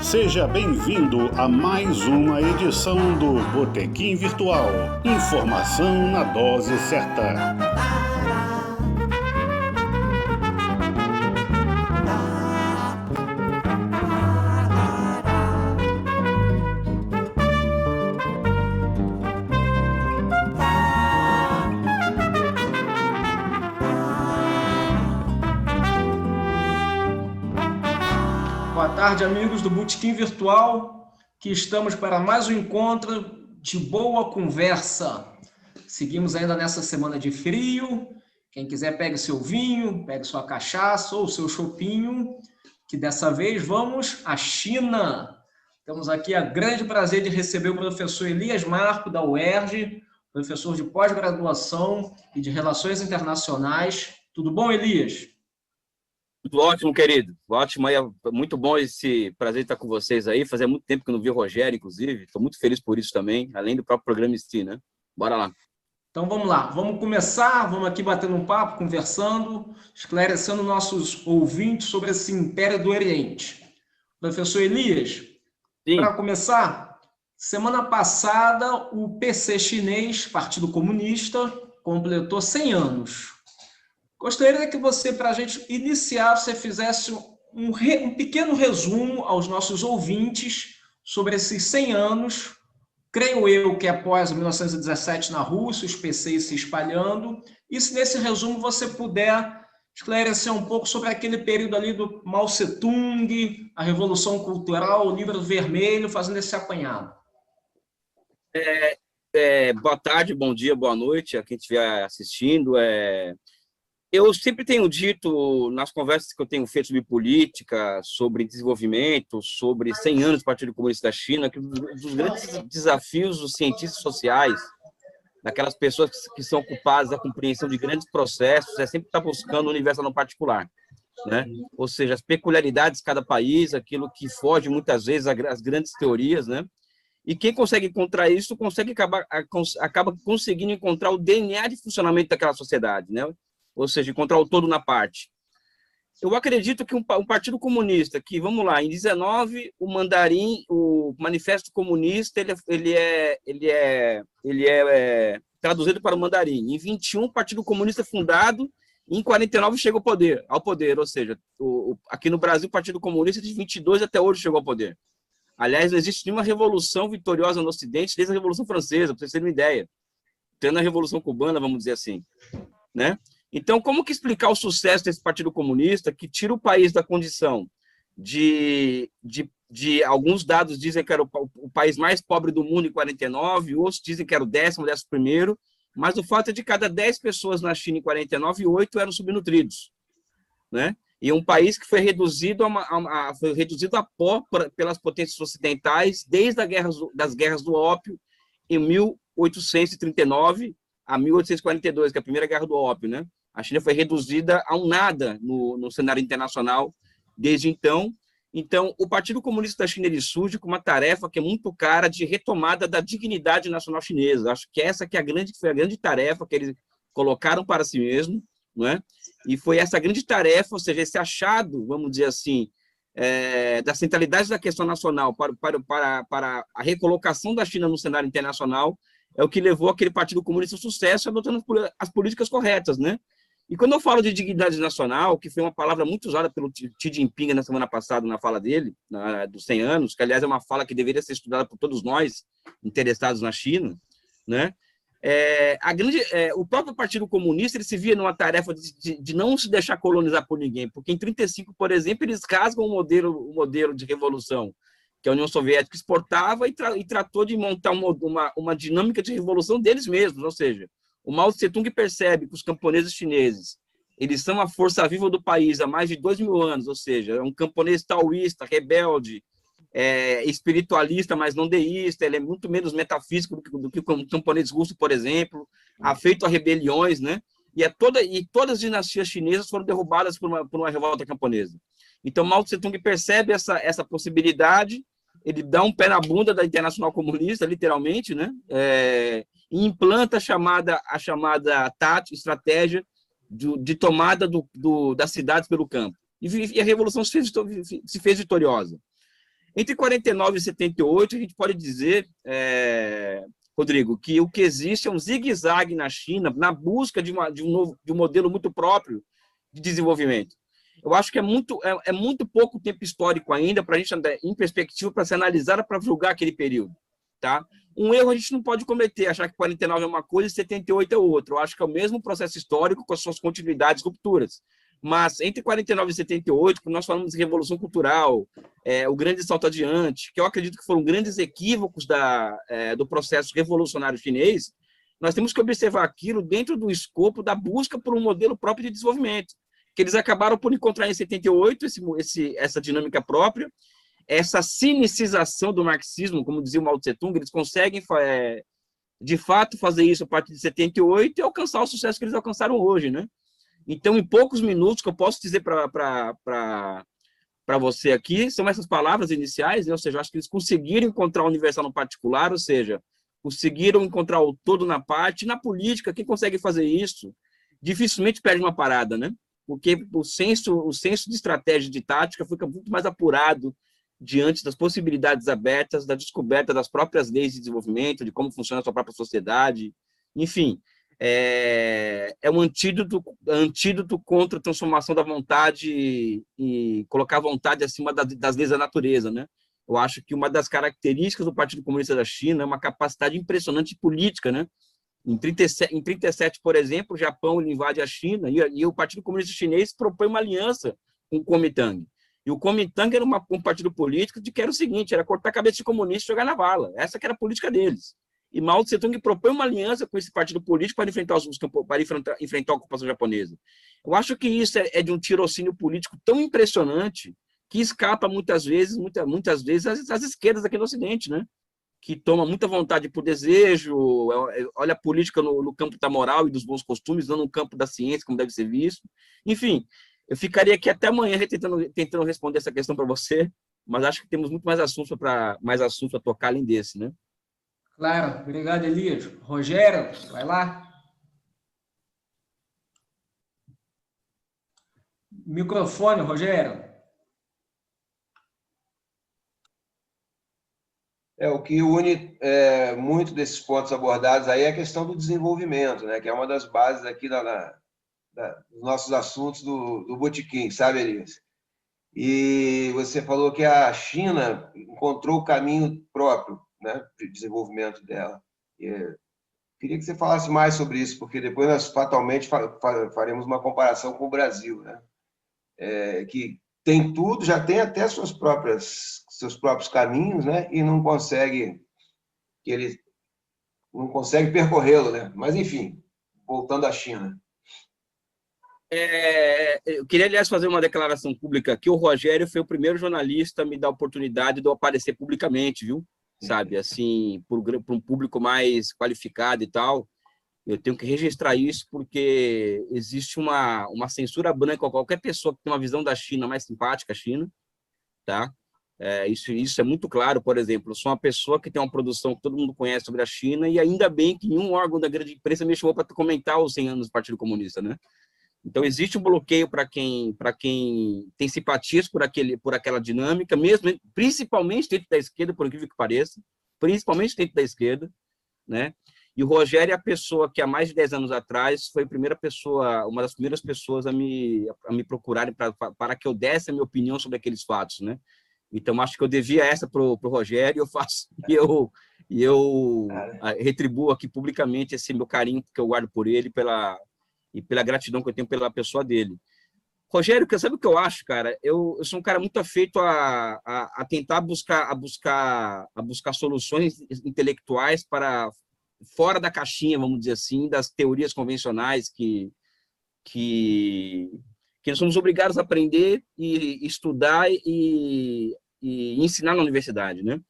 Seja bem-vindo a mais uma edição do Botequim Virtual. Informação na dose certa. Boa tarde, amigos do Botequim Virtual, que estamos para mais um encontro de boa conversa. Seguimos ainda nessa semana de frio. Quem quiser, pegue seu vinho, pegue sua cachaça ou seu chopinho, que dessa vez vamos à China. Temos aqui o grande prazer de receber o professor Elias Marco, da UERJ, professor de pós-graduação e de Relações Internacionais. Tudo bom, Elias? Tudo ótimo, querido. Ótimo, é muito bom esse prazer de estar com vocês aí. Fazia muito tempo que eu não vi o Rogério, inclusive. Estou muito feliz por isso também, além do próprio programa em si, né? Bora lá. Então vamos lá, vamos começar, vamos aqui batendo um papo, conversando, esclarecendo nossos ouvintes sobre esse Império do Oriente. Professor Elias, para começar, semana passada o PC chinês, Partido Comunista, completou 100 anos. Gostaria que você, para a gente iniciar, você fizesse um pequeno resumo aos nossos ouvintes sobre esses 100 anos. Creio eu que após 1917 na Rússia, os PCs se espalhando. E se nesse resumo você puder esclarecer um pouco sobre aquele período ali do Mao Tse-tung, a Revolução Cultural, o Livro Vermelho, fazendo esse apanhado. Boa tarde, bom dia, boa noite a quem estiver assistindo. Eu sempre tenho dito, nas conversas que eu tenho feito sobre política, sobre desenvolvimento, sobre 100 anos do Partido Comunista da China, que um dos grandes desafios dos cientistas sociais, daquelas pessoas que são ocupadas da compreensão de grandes processos, é sempre estar buscando o universo no particular, né? Ou seja, as peculiaridades de cada país, aquilo que foge muitas vezes às grandes teorias, né? E quem consegue encontrar isso, acaba conseguindo encontrar o DNA de funcionamento daquela sociedade, né? Ou seja, encontrar o todo na parte. Eu acredito que um partido comunista, que, vamos lá, em 19, o Mandarim, o Manifesto Comunista, ele é traduzido para o Mandarim. Em 21, o Partido Comunista é fundado, e em 49 chega ao poder, ou seja, aqui no Brasil, o Partido Comunista de 22 até hoje chegou ao poder. Aliás, não existe nenhuma revolução vitoriosa no Ocidente desde a Revolução Francesa, para vocês terem uma ideia. Tendo a Revolução Cubana, vamos dizer assim, né? Então, como que explicar o sucesso desse Partido Comunista que tira o país da condição de alguns dados dizem que era o país mais pobre do mundo em 49, outros dizem que era o 11º, mas o fato é de cada 10 pessoas na China em 49, 8 eram subnutridos, né? E um país que foi reduzido a pó pelas potências ocidentais desde das guerras do ópio em 1839 a 1842, que é a primeira guerra do ópio, né? A China foi reduzida a um nada no cenário internacional desde então. Então, o Partido Comunista da China ele surge com uma tarefa que é muito cara de retomada da dignidade nacional chinesa. Acho que essa que foi a grande tarefa que eles colocaram para si mesmo, não é? E foi essa grande tarefa, ou seja, esse achado, vamos dizer assim, da centralidade da questão nacional para a recolocação da China no cenário internacional, é o que levou aquele Partido Comunista ao sucesso, adotando as políticas corretas, né? E quando eu falo de dignidade nacional, que foi uma palavra muito usada pelo Xi Jinping na semana passada, na fala dele, dos 100 anos, que, aliás, é uma fala que deveria ser estudada por todos nós interessados na China, né? O próprio Partido Comunista ele se via numa tarefa de não se deixar colonizar por ninguém, porque em 1935, por exemplo, eles rasgam o modelo de revolução que a União Soviética exportava e tratou de montar uma dinâmica de revolução deles mesmos, ou seja, o Mao Tse-tung percebe que os camponeses chineses eles são a força viva do país há mais de 2.000 anos, ou seja, é um camponês taoísta, rebelde, espiritualista, mas não deísta, ele é muito menos metafísico do que o camponês russo, por exemplo, afeito a rebeliões, né? E todas as dinastias chinesas foram derrubadas por uma revolta camponesa. Então, Mao Tse-tung percebe essa possibilidade, ele dá um pé na bunda da Internacional Comunista, literalmente, né? E implanta a chamada estratégia de tomada das cidades pelo campo. E a Revolução se fez vitoriosa. Entre 49 e 78, a gente pode dizer, Rodrigo, que o que existe é um zigue-zague na China na busca de um modelo muito próprio de desenvolvimento. Eu acho que é muito pouco tempo histórico ainda para a gente andar em perspectiva para se analisar, para julgar aquele período. Tá? Um erro a gente não pode cometer, achar que 49 é uma coisa e 78 é outra. Eu acho que é o mesmo processo histórico com as suas continuidades, rupturas. Mas entre 49 e 78, quando nós falamos de revolução cultural, o grande salto adiante, que eu acredito que foram grandes equívocos do processo revolucionário chinês, nós temos que observar aquilo dentro do escopo da busca por um modelo próprio de desenvolvimento, que eles acabaram por encontrar em 78 essa dinâmica própria, essa cinicização do marxismo, como dizia o Mao Tse-tung, eles conseguem, de fato, fazer isso a partir de 78 e alcançar o sucesso que eles alcançaram hoje, né? Então, em poucos minutos, que eu posso dizer para você aqui, são essas palavras iniciais, né? Ou seja, eu acho que eles conseguiram encontrar o universal no particular, ou seja, conseguiram encontrar o todo na parte. Na política, quem consegue fazer isso, dificilmente perde uma parada, né? Porque o senso de estratégia e de tática fica muito mais apurado diante das possibilidades abertas, da descoberta das próprias leis de desenvolvimento, de como funciona a sua própria sociedade, enfim, é um antídoto contra a transformação da vontade e colocar a vontade acima das leis da natureza, né? Eu acho que uma das características do Partido Comunista da China é uma capacidade impressionante política, né? Em 37, por exemplo, o Japão invade a China e o Partido Comunista Chinês propõe uma aliança com o Kuomintang. E o Kuomintang era um partido político que era o seguinte, era cortar a cabeça de comunista e jogar na vala. Essa que era a política deles. E Mao Tse-tung propõe uma aliança com esse partido político para enfrentar a ocupação japonesa. Eu acho que isso é de um tirocínio político tão impressionante que escapa muitas vezes às esquerdas aqui no Ocidente, né? Que toma muita vontade por desejo, olha a política no campo da moral e dos bons costumes, não no campo da ciência, como deve ser visto. Enfim, eu ficaria aqui até amanhã tentando responder essa questão para você, mas acho que temos muito mais assuntos para tocar além desse, né? Claro, obrigado, Elias. Rogério, vai lá. Microfone, Rogério. O que une muito desses pontos abordados aí é a questão do desenvolvimento, né? Que é uma das bases aqui dos nossos assuntos do Botequim, sabe, Elias? E você falou que a China encontrou o caminho próprio, né, de desenvolvimento dela. Queria que você falasse mais sobre isso, porque depois nós fatalmente faremos uma comparação com o Brasil, né? Que tem tudo, já tem até seus próprios caminhos, né? E não consegue percorrê-lo, né? Mas enfim, voltando à China. Eu queria, aliás, fazer uma declaração pública aqui. O Rogério foi o primeiro jornalista a me dar a oportunidade de eu aparecer publicamente, viu? Sabe, assim, para um público mais qualificado e tal. Eu tenho que registrar isso porque existe uma censura branca a qualquer pessoa que tem uma visão da China mais simpática à China, tá? Isso é muito claro. Por exemplo, eu sou uma pessoa que tem uma produção que todo mundo conhece sobre a China e ainda bem que nenhum órgão da grande imprensa me chamou para comentar os 100 anos do Partido Comunista, né? Então, existe um bloqueio para quem tem simpatias por aquela dinâmica, mesmo, principalmente dentro da esquerda, por incrível que pareça, principalmente dentro da esquerda, né? E o Rogério é a pessoa que, há mais de 10 anos atrás, foi uma das primeiras pessoas a me procurarem para que eu desse a minha opinião sobre aqueles fatos, né? Então, acho que eu devia essa para o Rogério e eu retribuo aqui publicamente esse meu carinho que eu guardo por ele e pela gratidão que eu tenho pela pessoa dele. Rogério, sabe o que eu acho, cara? Eu sou um cara muito afeito a tentar buscar soluções intelectuais para fora da caixinha, vamos dizer assim, das teorias convencionais que nós somos obrigados a aprender e estudar e ensinar na universidade, né?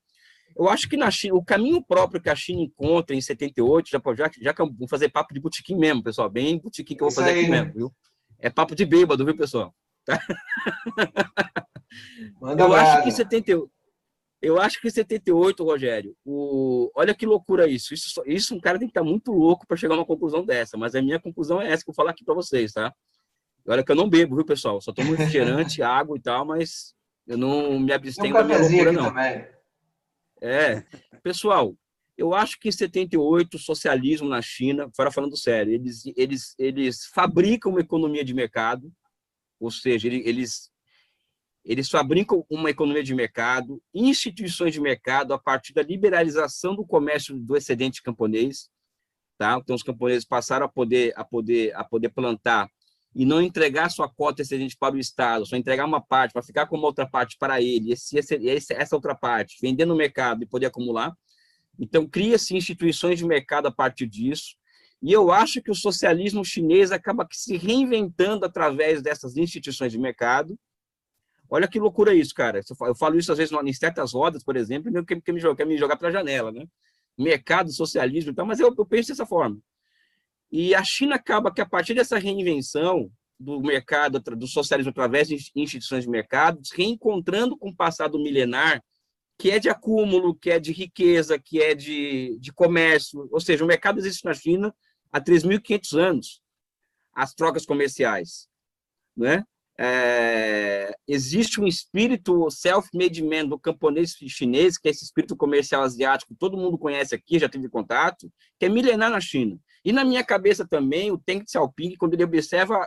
Eu acho que na China, o caminho próprio que a China encontra em 78, já que eu vou fazer papo de botequim mesmo, pessoal, bem botequim que eu vou fazer aqui mesmo, viu? É papo de bêbado, viu, pessoal? Tá? Eu acho que em 78, Rogério, olha que loucura isso. Isso um cara tem que estar muito louco para chegar a uma conclusão dessa, mas a minha conclusão é essa que eu vou falar aqui para vocês, tá? Olha que eu não bebo, viu, pessoal? Só tomo refrigerante, água e tal, mas Eu não me Tem abstenho um da minha cafezinho loucura, aqui não. também. Pessoal, eu acho que em 78, o socialismo na China, fora falando sério, eles fabricam uma economia de mercado, ou seja, eles fabricam uma economia de mercado, instituições de mercado a partir da liberalização do comércio do excedente camponês, tá? Então os camponeses passaram a poder plantar e não entregar sua cota excedente para o Estado, só entregar uma parte para ficar com uma outra parte para ele, essa outra parte vender no mercado e poder acumular. Então cria-se instituições de mercado a partir disso. E eu acho que o socialismo chinês acaba se reinventando através dessas instituições de mercado. Olha que loucura isso, cara. Eu falo isso às vezes em certas rodas, por exemplo, e quer me jogar para a janela, né? Mercado, socialismo e tal, mas eu penso dessa forma. E a China acaba que, a partir dessa reinvenção do mercado, do socialismo através de instituições de mercado, reencontrando com o passado milenar, que é de acúmulo, que é de riqueza, que é de comércio. Ou seja, o mercado existe na China há 3.500 anos, as trocas comerciais, né? Existe um espírito self-made man do camponês chinês, que é esse espírito comercial asiático, todo mundo conhece aqui, já teve contato, que é milenar na China. E na minha cabeça também, o Deng Xiaoping, quando ele observa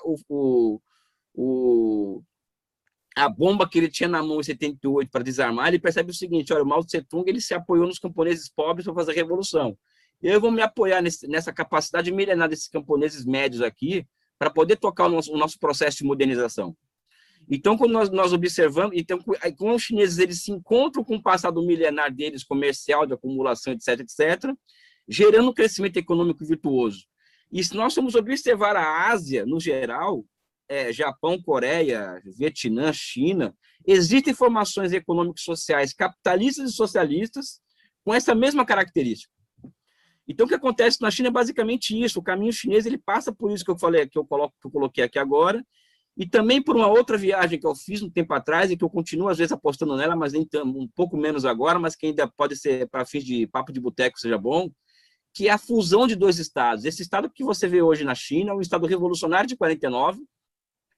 a bomba que ele tinha na mão em 78 para desarmar, ele percebe o seguinte: olha, o Mao Tse-tung ele se apoiou nos camponeses pobres para fazer a revolução. Eu vou me apoiar nessa capacidade milenar desses camponeses médios aqui para poder tocar o nosso processo de modernização. Então, quando nós observamos, então, como os chineses eles se encontram com o passado milenar deles, comercial, de acumulação, etc., etc., gerando um crescimento econômico virtuoso. E se nós formos observar a Ásia, no geral, Japão, Coreia, Vietnã, China, existem formações econômicas sociais capitalistas e socialistas com essa mesma característica. Então, o que acontece na China é basicamente isso. O caminho chinês ele passa por isso que eu falei, que eu coloquei aqui agora, e também por uma outra viagem que eu fiz um tempo atrás e que eu continuo às vezes apostando nela, mas nem um pouco menos agora, mas que ainda pode ser para fins de papo de boteco seja bom, que é a fusão de dois estados. Esse estado que você vê hoje na China é um estado revolucionário de 49,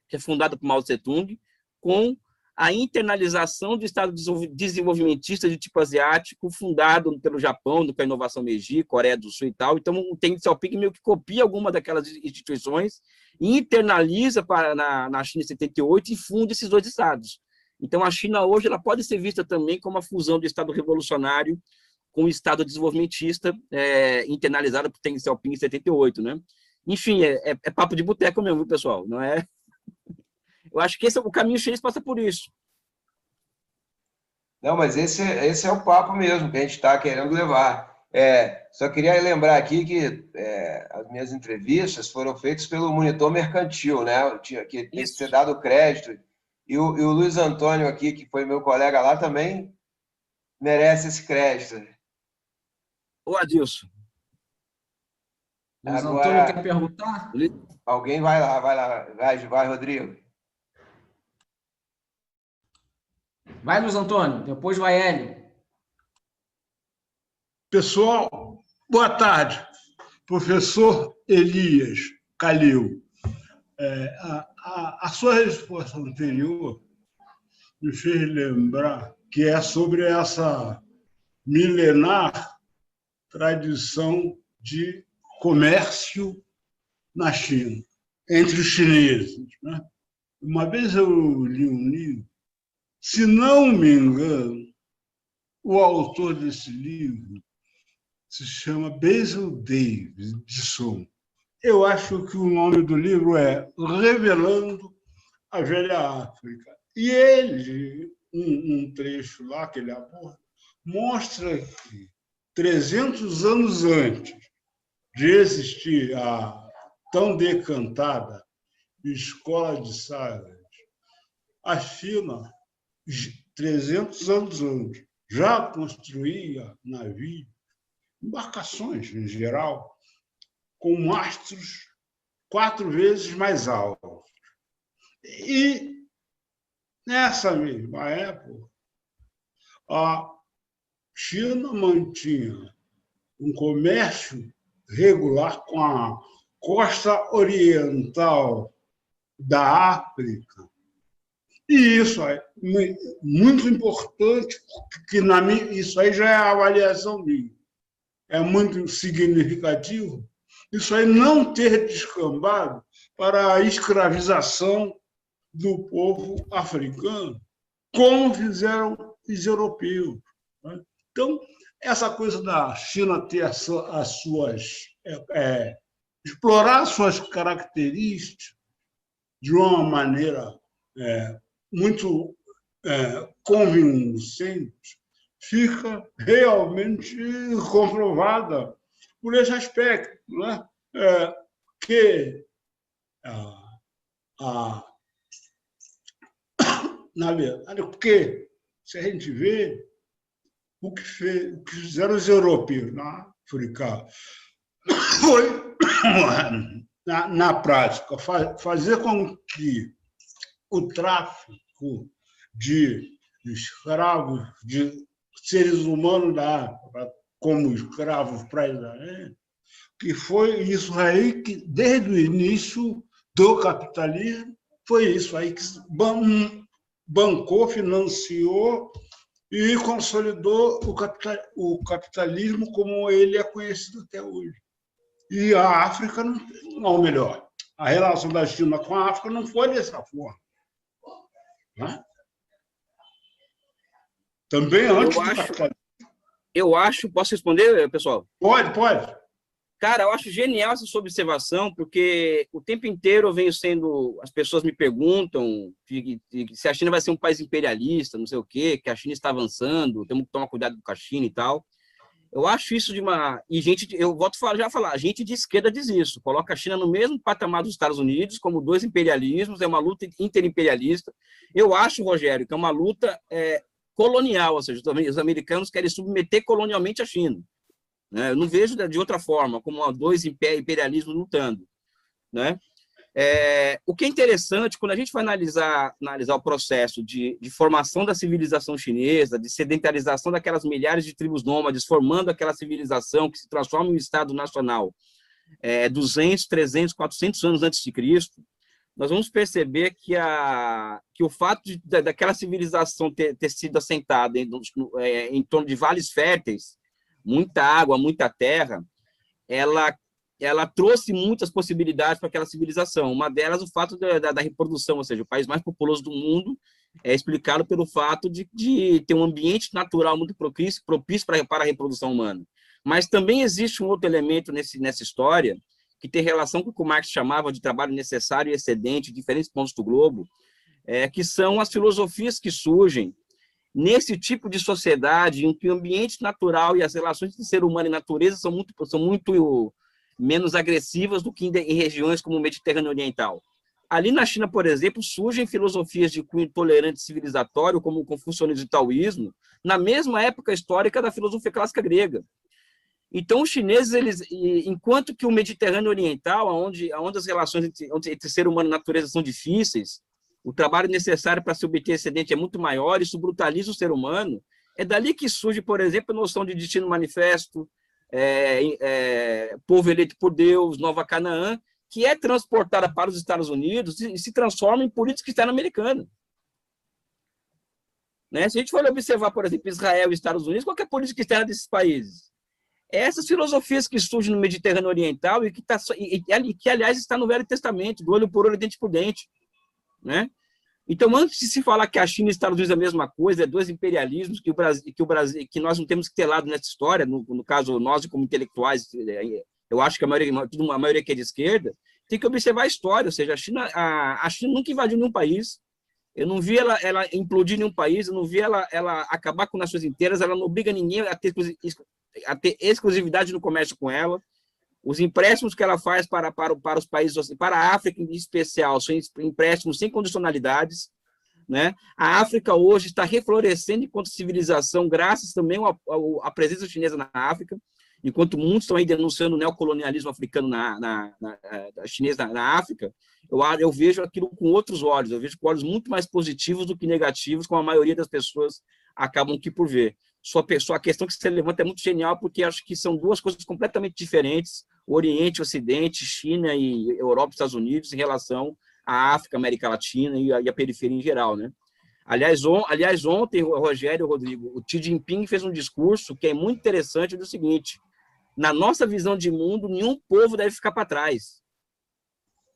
que é fundado por Mao Tse-tung, com a internalização do Estado desenvolvimentista de tipo asiático, fundado pelo Japão, com a inovação Meiji, Coreia do Sul e tal. Então, o Deng Xiaoping meio que copia alguma daquelas instituições, internaliza na China em 78 e funda esses dois estados. Então, a China hoje ela pode ser vista também como a fusão do Estado revolucionário com o Estado desenvolvimentista internalizado por Deng Xiaoping em 78, né? Enfim, é papo de boteco mesmo, viu, pessoal? Não é... Eu acho que o caminho chinês passa por isso. Não, mas esse é o papo mesmo que a gente está querendo levar. Só queria lembrar aqui que as minhas entrevistas foram feitas pelo Monitor Mercantil, né? Que tem que ser dado crédito. E o Luiz Antônio aqui, que foi meu colega lá, também merece esse crédito. Ô, Adilson. Luiz Antônio quer perguntar? Alguém vai lá, vai, Rodrigo. Vai, Luiz Antônio, depois vai Hélio. Pessoal, boa tarde. Professor Elias Calil, a sua resposta anterior me fez lembrar que é sobre essa milenar tradição de comércio na China, entre os chineses, né? Uma vez eu li um livro, se não me engano, o autor desse livro se chama Basil Davidson. Eu acho que o nome do livro é Revelando a Velha África. E ele, um trecho lá que ele aborda, mostra que 300 anos antes de existir a tão decantada escola de Sagres, a China, 300 anos antes, já construía navios, embarcações em geral, com mastros 4 vezes mais altos. E, nessa mesma época, a China mantinha um comércio regular com a costa oriental da África, E isso é muito importante, porque isso aí já é a avaliação minha. É muito significativo isso aí não ter descambado para a escravização do povo africano, como fizeram os europeus. Né? Então, essa coisa da China ter as suas... explorar suas características de uma maneira muito convincente, fica realmente comprovada por esse aspecto, né? Que, na verdade, porque se a gente vê o que fizeram os europeus na África, foi, na prática, fazer com que o tráfico de escravos, de seres humanos da África, como escravos para Israel, que foi isso aí que, desde o início do capitalismo, foi isso aí que bancou, financiou e consolidou o capitalismo como ele é conhecido até hoje. E a África, não, melhor, a relação da China com a África não foi dessa forma. Né? Também antes do capitalismo. Eu acho, posso responder, pessoal? Pode. Cara, eu acho genial essa sua observação, porque o tempo inteiro eu venho sendo... As pessoas me perguntam se a China vai ser um país imperialista, não sei o quê, que a China está avançando, temos que tomar cuidado com a China e tal. Eu acho isso de uma... E eu volto a falar, gente de esquerda diz isso, coloca a China no mesmo patamar dos Estados Unidos, como dois imperialismos, é uma luta interimperialista. Eu acho, Rogério, que é uma luta colonial, ou seja, os americanos querem submeter colonialmente a China. Né? Eu não vejo de outra forma, como dois imperialismos lutando. Né? O que é interessante, quando a gente vai analisar o processo de formação da civilização chinesa, de sedentarização daquelas milhares de tribos nômades, formando aquela civilização que se transforma em um Estado nacional 200, 300, 400 anos antes de Cristo, nós vamos perceber que o fato daquela civilização ter sido assentada em torno de vales férteis, muita água, muita terra, ela trouxe muitas possibilidades para aquela civilização. Uma delas, o fato da reprodução, ou seja, o país mais populoso do mundo é explicado pelo fato de ter um ambiente natural muito propício para a reprodução humana. Mas também existe um outro elemento nessa história que tem relação com o que o Marx chamava de trabalho necessário e excedente em diferentes pontos do globo, que são as filosofias que surgem nesse tipo de sociedade em que o ambiente natural e as relações entre ser humano e natureza são muito menos agressivas do que em regiões como o Mediterrâneo Oriental. Ali na China, por exemplo, surgem filosofias de cunho tolerante civilizatório, como o confucionismo e o taoísmo, na mesma época histórica da filosofia clássica grega. Então, os chineses, enquanto que o Mediterrâneo Oriental, onde as relações entre ser humano e natureza são difíceis, o trabalho necessário para se obter excedente é muito maior, isso brutaliza o ser humano, é dali que surge, por exemplo, a noção de destino manifesto, povo eleito por Deus, Nova Canaã, que é transportada para os Estados Unidos e se transforma em política externa americana. Né? Se a gente for observar, por exemplo, Israel e Estados Unidos, qual é a política externa desses países? Essas filosofias que surgem no Mediterrâneo Oriental e que, aliás, está no Velho Testamento, do olho por olho, dente por dente. Né? Então, antes de se falar que a China e os Estados Unidos é a mesma coisa, dois imperialismos, que nós não temos que ter lado nessa história, no caso, nós como intelectuais, eu acho que a maioria que é de esquerda, tem que observar a história, ou seja, a China nunca invadiu nenhum país, eu não vi ela implodir nenhum país, eu não vi ela acabar com nações inteiras, ela não obriga ninguém a ter exclusividade no comércio com ela. Os empréstimos que ela faz para os países, para a África em especial, são empréstimos sem condicionalidades. Né? A África hoje está reflorescendo enquanto civilização, graças também à presença chinesa na África, enquanto muitos estão aí denunciando o neocolonialismo africano chinês na África, eu vejo aquilo com outros olhos, eu vejo com olhos muito mais positivos do que negativos, como a maioria das pessoas acabam aqui por ver. A questão que você levanta é muito genial, porque acho que são duas coisas completamente diferentes, Oriente, Ocidente, China e Europa e Estados Unidos, em relação a África, a América Latina e a periferia em geral, né? Aliás, ontem, Rogério, Rodrigo, o Xi Jinping fez um discurso que é muito interessante do seguinte: na nossa visão de mundo, nenhum povo deve ficar para trás,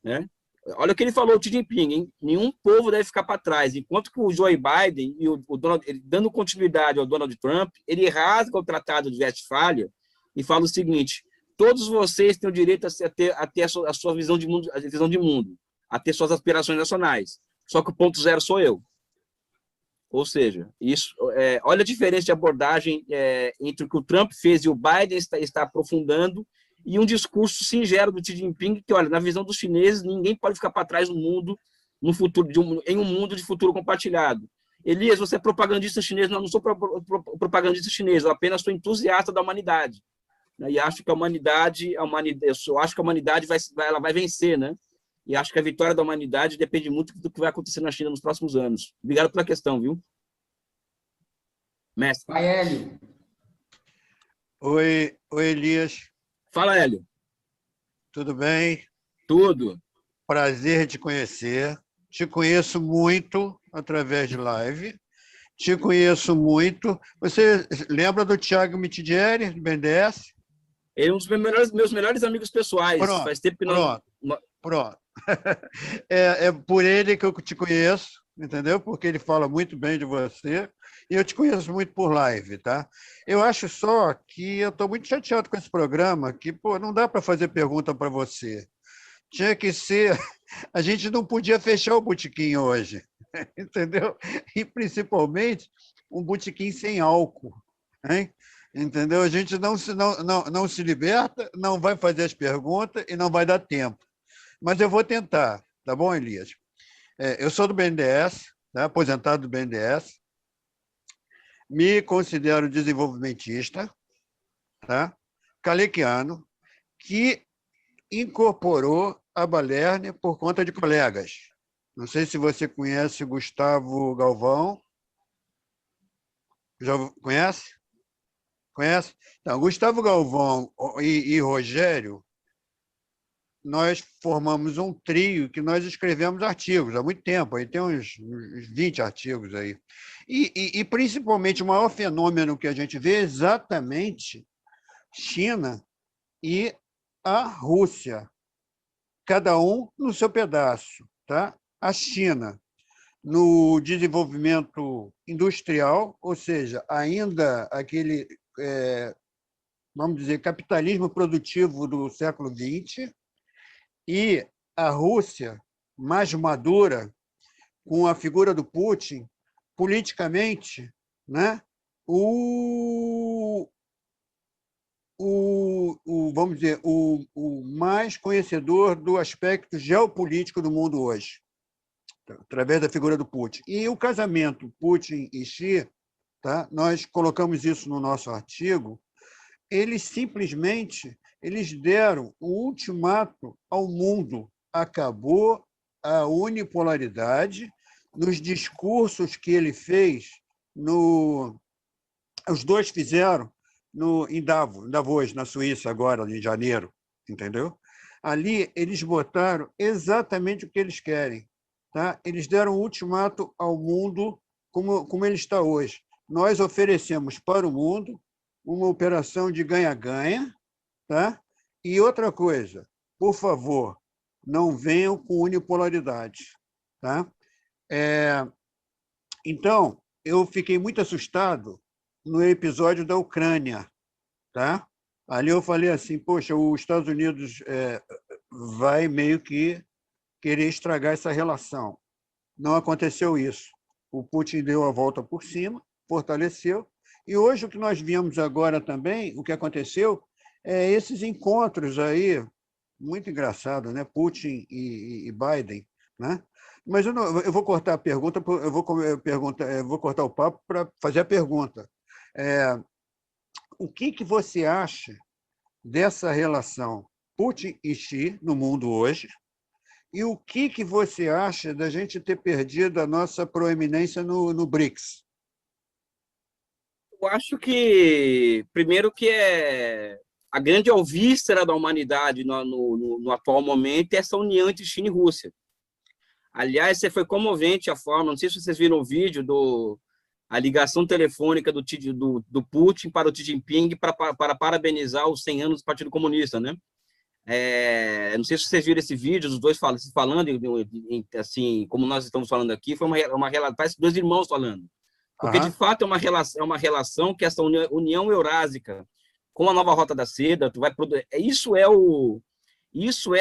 né? Olha o que ele falou, o Xi Jinping, hein? Nenhum povo deve ficar para trás. Enquanto que o Joe Biden e o Donald, dando continuidade ao Donald Trump, ele rasga o Tratado de Westfália e fala o seguinte: todos vocês têm o direito a ter a sua visão de mundo, a ter suas aspirações nacionais. Só que o ponto zero sou eu. Ou seja, isso, olha a diferença de abordagem entre o que o Trump fez e o Biden está aprofundando, e um discurso singelo do Xi Jinping que, olha, na visão dos chineses, ninguém pode ficar para trás no mundo, no futuro, em um mundo de futuro compartilhado. Elias, você é propagandista chinês? Não sou propagandista chinês, eu apenas sou entusiasta da humanidade. Né? E acho que a humanidade vai vencer, né? E acho que a vitória da humanidade depende muito do que vai acontecer na China nos próximos anos. Obrigado pela questão, viu? Mestre. Vai, Hélio. Oi, Elias. Fala, Hélio. Tudo bem? Tudo. Prazer te conhecer. Te conheço muito através de live. Te conheço muito. Você lembra do Thiago Mitidieri, do BNDES? Ele é um dos meus melhores amigos pessoais. Pronto, Faz tempo que não... Pronto. É por ele que eu te conheço, entendeu? Porque ele fala muito bem de você e eu te conheço muito por live, tá? Eu acho só que eu estou muito chateado com esse programa, que não dá para fazer pergunta para você. Tinha que ser... A gente não podia fechar o botequim hoje, entendeu? E, principalmente, um botequim sem álcool, hein? Entendeu? A gente não se liberta, não vai fazer as perguntas e não vai dar tempo. Mas eu vou tentar, tá bom, Elias? Eu sou do BNDES, tá? Aposentado do BNDES, me considero desenvolvimentista, tá? Calequiano, que incorporou a Balerni por conta de colegas. Não sei se você conhece Gustavo Galvão. Já conhece? Conhece? Então, Gustavo Galvão e Rogério, nós formamos um trio que nós escrevemos artigos há muito tempo, aí tem uns 20 artigos aí. E principalmente, o maior fenômeno que a gente vê é exatamente China e a Rússia, cada um no seu pedaço, tá? A China no desenvolvimento industrial, ou seja, ainda aquele, vamos dizer, capitalismo produtivo do século XX, e a Rússia, mais madura, com a figura do Putin, politicamente, né? Vamos dizer, o mais conhecedor do aspecto geopolítico do mundo hoje, através da figura do Putin. E o casamento Putin e Xi, tá? Nós colocamos isso no nosso artigo, eles simplesmente deram um ultimato ao mundo. Acabou a unipolaridade nos discursos que ele fez, os dois fizeram em Davos, na Suíça, agora, em janeiro, entendeu? Ali, eles botaram exatamente o que eles querem. Tá? Eles deram um ultimato ao mundo como ele está hoje. Nós oferecemos para o mundo uma operação de ganha-ganha, tá? E outra coisa, por favor, não venham com unipolaridade. Tá? Então, eu fiquei muito assustado no episódio da Ucrânia. Tá? Ali eu falei assim, poxa, os Estados Unidos vai meio que querer estragar essa relação. Não aconteceu isso. O Putin deu a volta por cima, fortaleceu, e hoje o que nós vimos agora também, o que aconteceu, é esses encontros aí, muito engraçado, né? Putin e Biden, né? Mas eu vou cortar a pergunta, eu vou cortar o papo para fazer a pergunta. O que você acha dessa relação Putin e Xi no mundo hoje? E o que você acha da gente ter perdido a nossa proeminência no BRICS? Eu acho que, primeiro, que a grande alvíscera da humanidade no atual momento é essa união entre China e Rússia. Aliás, foi comovente a forma, não sei se vocês viram o vídeo a ligação telefônica do Putin para o Xi Jinping para parabenizar os 100 anos do Partido Comunista, né? Não sei se vocês viram esse vídeo, os dois falando, assim, como nós estamos falando aqui, foi uma relação, parece dois irmãos falando. Porque, de fato, é uma relação que essa União Eurásica, com a nova Rota da Seda, isso é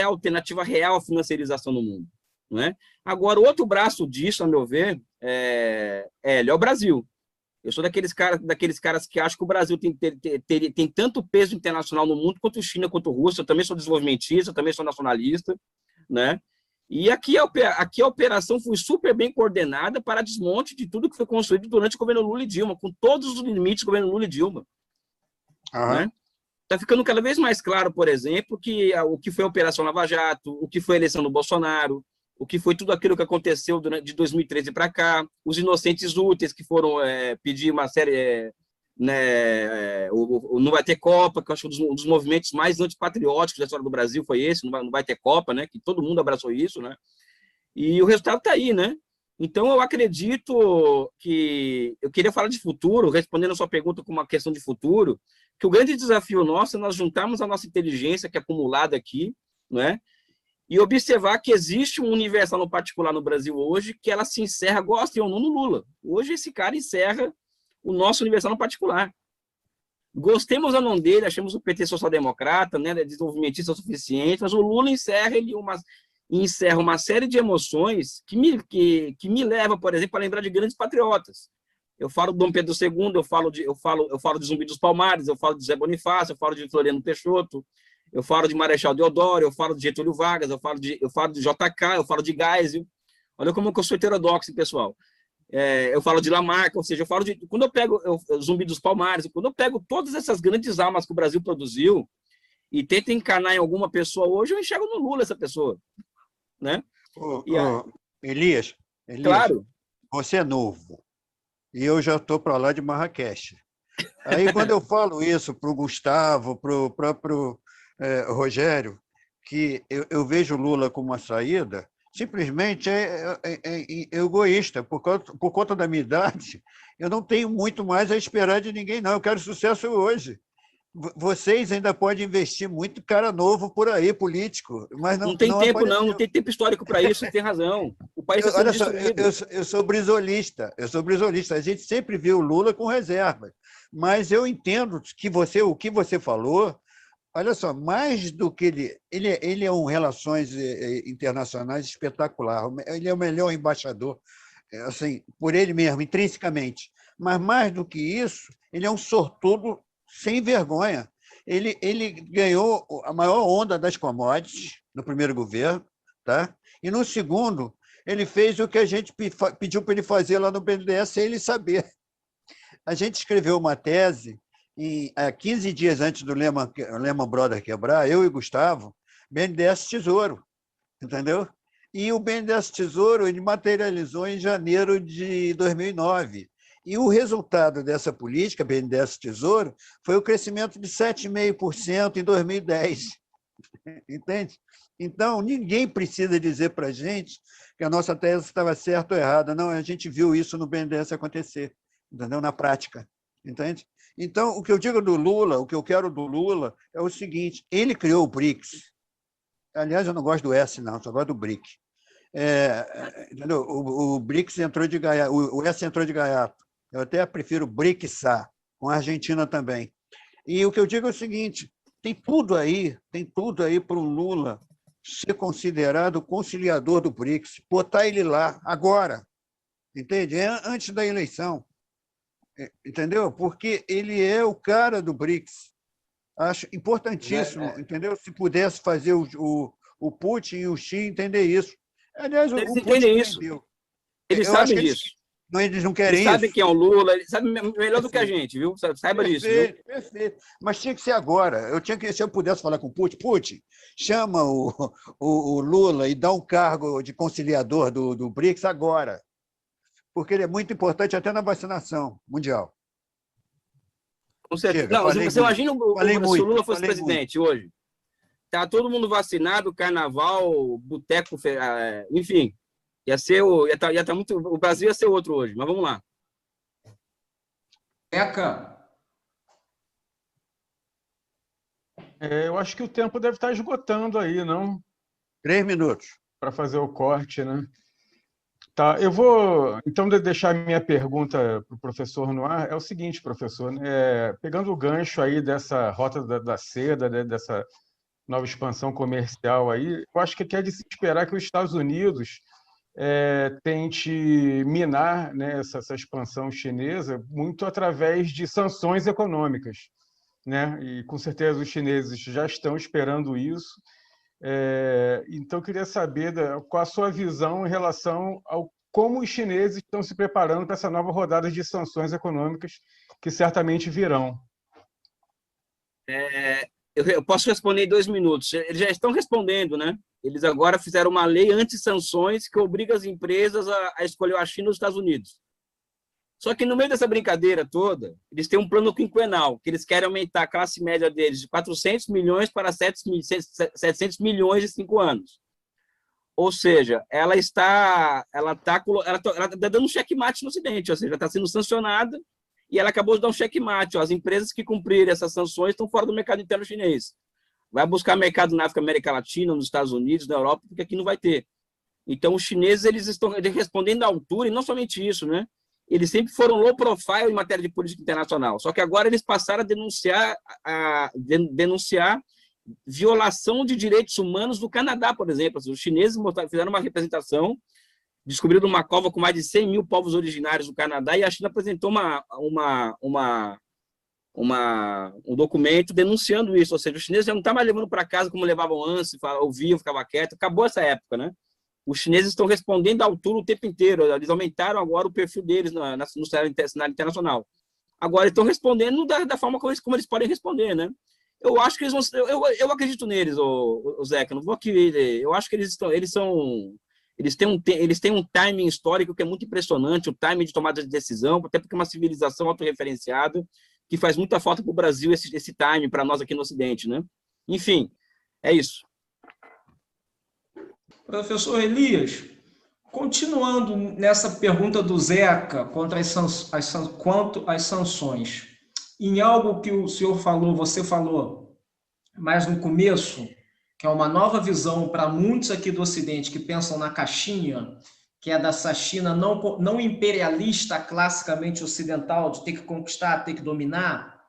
a alternativa real à financiarização no mundo. Não é? Agora, outro braço disso, a meu ver, é o Brasil. Eu sou daqueles caras que acham que o Brasil tem tanto peso internacional no mundo quanto China, quanto Rússia. Eu também sou desenvolvimentista, eu também sou nacionalista, né? E aqui a operação foi super bem coordenada para desmonte de tudo que foi construído durante o governo Lula e Dilma, com todos os limites do governo Lula e Dilma. Né? Está ficando cada vez mais claro, por exemplo, que o que foi a Operação Lava Jato, o que foi a eleição do Bolsonaro, o que foi tudo aquilo que aconteceu de 2013 para cá, os inocentes úteis que foram pedir uma série... não vai ter Copa, que eu acho que um dos movimentos mais antipatrióticos da história do Brasil foi esse, não vai ter Copa, né? Que todo mundo abraçou isso, né? E o resultado está aí, né? Então, eu acredito que... Eu queria falar de futuro, respondendo a sua pergunta com uma questão de futuro, que o grande desafio nosso é nós juntarmos a nossa inteligência, que é acumulada aqui, né? E observar que existe um universal no particular no Brasil hoje, que ela se encerra, gosta ou não, no Lula. Hoje esse cara encerra o nosso universal no particular. Gostemos ou não dele, achamos o PT social-democrata, né, desenvolvimentista o suficiente, mas o Lula encerra uma série de emoções que me leva, por exemplo, a lembrar de grandes patriotas. Eu falo do Dom Pedro II, eu falo de Zumbi dos Palmares, eu falo de Zé Bonifácio, eu falo de Floriano Peixoto, eu falo de Marechal Deodoro, eu falo de Getúlio Vargas, eu falo de JK, eu falo de Geisel. Olha como que eu sou heterodoxo, pessoal. Eu falo de Lamarck, ou seja, quando eu pego Zumbi dos Palmares, quando eu pego todas essas grandes almas que o Brasil produziu e tento encarnar em alguma pessoa hoje, eu enxergo no Lula essa pessoa, né? Elias, claro. Você é novo e eu já estou para lá de Marrakech. Aí, quando eu falo isso para o Gustavo, para o próprio Rogério, que eu vejo o Lula como uma saída, simplesmente é egoísta. Por conta da minha idade, eu não tenho muito mais a esperar de ninguém, não. Eu quero sucesso hoje. Vocês ainda podem investir muito cara novo por aí, político, mas não tem tempo, não tem tempo histórico para isso, você tem razão. O país está sendo destruído. Eu sou brisolista, A gente sempre viu o Lula com reserva, mas eu entendo que o que você falou, olha só, mais do que ele é um relações internacionais espetacular, ele é o melhor embaixador, assim, por ele mesmo, intrinsecamente, mas mais do que isso, ele é um sortudo sem vergonha. Ele ganhou a maior onda das commodities no primeiro governo, tá? E no segundo, ele fez o que a gente pediu para ele fazer lá no BNDES sem ele saber. A gente escreveu uma tese, 15 dias antes do Lehman Brothers quebrar, eu e Gustavo, BNDES Tesouro, entendeu? E o BNDES Tesouro ele materializou em janeiro de 2009. E o resultado dessa política, BNDES Tesouro, foi o crescimento de 7,5% em 2010. Entende? Então, ninguém precisa dizer para a gente que a nossa tese estava certa ou errada. Não, a gente viu isso no BNDES acontecer, entendeu? Na prática. Entende? Então, o que eu digo do Lula, o que eu quero do Lula é o seguinte, ele criou o BRICS. Aliás, eu não gosto do S, não, só gosto do BRIC. Entendeu? O BRICS entrou de gaiato, o S entrou de gaiato. Eu até prefiro BRICSA, com a Argentina também. E o que eu digo é o seguinte, tem tudo aí para o Lula ser considerado conciliador do BRICS, botar ele lá, agora, entende? Antes da eleição, entendeu? Porque ele é o cara do BRICS. Acho importantíssimo, entendeu? Se pudesse fazer o Putin e o Xi entender isso. Aliás, eles o entendem Putin isso. entendeu. Eles sabem disso. Eles não querem eles sabem isso. quem é o Lula, eles sabem melhor do que a gente, viu? Saiba disso. Viu? Perfeito. Mas tinha que ser agora. Se eu pudesse falar com o Putin, chama o Lula e dá um cargo de conciliador do BRICS agora. Porque ele é muito importante até na vacinação mundial. Com certeza. Não, você imagina se o Lula fosse presidente hoje. Tá todo mundo vacinado, carnaval, boteco, enfim. Ia tá muito, o Brasil ia ser outro hoje, mas vamos lá. Zeca. Eu acho que o tempo deve estar esgotando aí, não? 3 minutos. Para fazer o corte, né? Tá, eu vou então deixar minha pergunta para o professor no ar. É o seguinte, professor, pegando o gancho aí dessa rota da seda, né, dessa nova expansão comercial aí, eu acho que é de se esperar que os Estados Unidos tente minar, né, essa expansão chinesa muito através de sanções econômicas, né? E com certeza os chineses já estão esperando isso. Então, eu queria saber qual a sua visão em relação ao como os chineses estão se preparando para essa nova rodada de sanções econômicas que certamente virão. Eu posso responder em 2 minutos. Eles já estão respondendo, né? Eles agora fizeram uma lei anti-sanções que obriga as empresas a escolher a China ou os Estados Unidos. Só que no meio dessa brincadeira toda, eles têm um plano quinquenal, que eles querem aumentar a classe média deles de 400 milhões para 700 milhões em 5 anos. Ou seja, ela está dando um checkmate no Ocidente, ou seja, está sendo sancionada e ela acabou de dar um checkmate. As empresas que cumprirem essas sanções estão fora do mercado interno chinês. Vai buscar mercado na África, América Latina, nos Estados Unidos, na Europa, porque aqui não vai ter. Então, os chineses eles estão respondendo à altura, e não somente isso, né? Eles sempre foram low profile em matéria de política internacional, só que agora eles passaram a denunciar violação de direitos humanos do Canadá, por exemplo. Os chineses fizeram uma representação, descobriram uma cova com mais de 100 mil povos originários do Canadá, e a China apresentou um documento denunciando isso, ou seja, os chineses já não estão mais levando para casa como levavam antes, ouviam, ficava quieto, acabou essa época, né? Os chineses estão respondendo à altura o tempo inteiro, eles aumentaram agora o perfil deles no cenário internacional. Agora estão respondendo da forma como eles podem responder, né? Eu acho que eles vão, eu acredito neles, o Zeca, não vou aqui, eu acho que eles têm um timing histórico que é muito impressionante, o timing de tomada de decisão, até porque é uma civilização autorreferenciada, que faz muita falta para o Brasil esse timing, para nós aqui no Ocidente, né? Enfim, é isso. Professor Elias, continuando nessa pergunta do Zeca quanto às sanções, em algo que o senhor falou, você falou mais no começo, que é uma nova visão para muitos aqui do Ocidente que pensam na caixinha, que é dessa China não imperialista classicamente ocidental, de ter que conquistar, ter que dominar,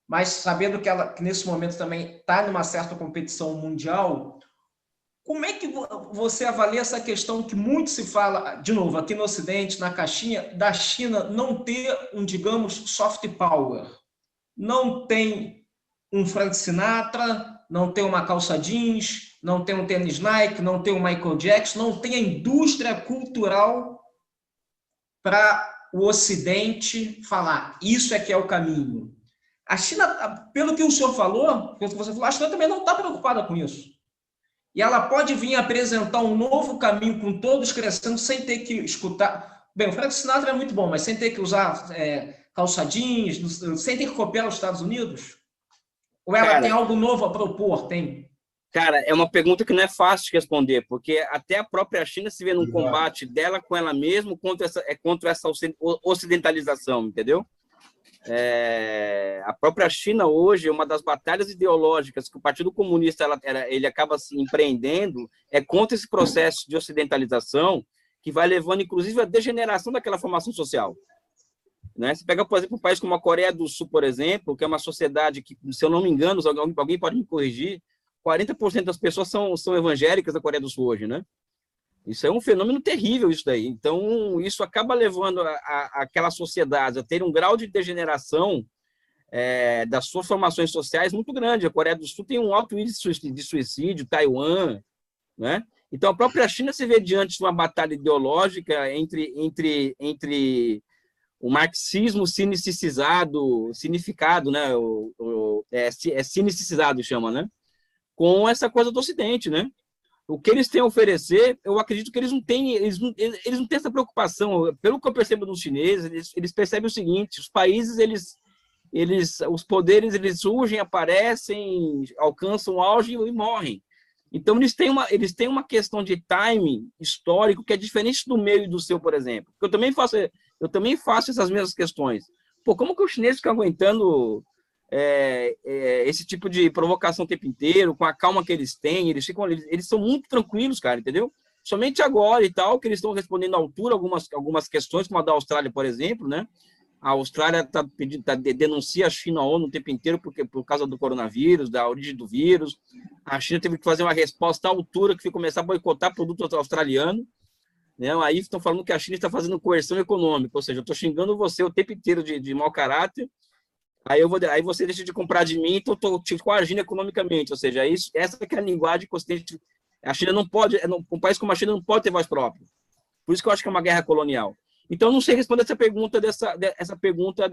mas sabendo que nesse momento também está numa certa competição mundial. Como é que você avalia essa questão que muito se fala, de novo, aqui no Ocidente, na caixinha, da China não ter digamos, soft power? Não tem um Frank Sinatra, não tem uma calça jeans, não tem um tênis Nike, não tem um Michael Jackson, não tem a indústria cultural para o Ocidente falar, isso é que é o caminho. A China, pelo que o senhor falou, pelo que você falou, a China também não está preocupada com isso. E ela pode vir apresentar um novo caminho com todos crescendo sem ter que escutar. Bem, o Frank Sinatra é muito bom, mas sem ter que usar calça jeans, sem ter que copiar os Estados Unidos? Ou ela tem algo novo a propor? Tem? Cara, é uma pergunta que não é fácil de responder, porque até a própria China se vê num combate dela com ela mesma contra essa ocidentalização, entendeu? A própria China hoje, uma das batalhas ideológicas que o Partido Comunista ele acaba se empreendendo é contra esse processo de ocidentalização que vai levando, inclusive, à degeneração daquela formação social. Né? Você pega, por exemplo, um país como a Coreia do Sul, por exemplo, que é uma sociedade que, se eu não me engano, alguém pode me corrigir, 40% das pessoas são evangélicas da Coreia do Sul hoje, né? Isso é um fenômeno terrível, isso daí. Então, isso acaba levando aquela sociedade a ter um grau de degeneração das suas formações sociais muito grande. A Coreia do Sul tem um alto índice de suicídio, Taiwan, né? Então, a própria China se vê diante de uma batalha ideológica entre o marxismo significado, né? Cinicizado, chama, né? Com essa coisa do Ocidente, né? O que eles têm a oferecer, eu acredito que eles não têm essa preocupação. Pelo que eu percebo dos chineses, eles percebem o seguinte: os países, os poderes, eles surgem, aparecem, alcançam o auge e morrem. Então, eles têm uma questão de timing histórico que é diferente do meu e do seu, por exemplo. Eu também faço essas mesmas questões. Pô, como que os chineses ficam aguentando esse tipo de provocação o tempo inteiro, com a calma que eles têm? Eles são muito tranquilos, cara, entendeu? Somente agora e tal, que eles estão respondendo à altura algumas questões, como a da Austrália, por exemplo, né? A Austrália denuncia a China à ONU o tempo inteiro por causa do coronavírus, da origem do vírus. A China teve que fazer uma resposta à altura, que foi começar a boicotar produto australiano. Né? Aí estão falando que a China está fazendo coerção econômica, ou seja, eu estou xingando você o tempo inteiro de mau caráter, aí você deixa de comprar de mim, então estou te coagindo economicamente. Ou seja, essa que é a linguagem consistente. A China não pode, um país como a China não pode ter voz própria. Por isso que eu acho que é uma guerra colonial. Então, eu não sei responder essa pergunta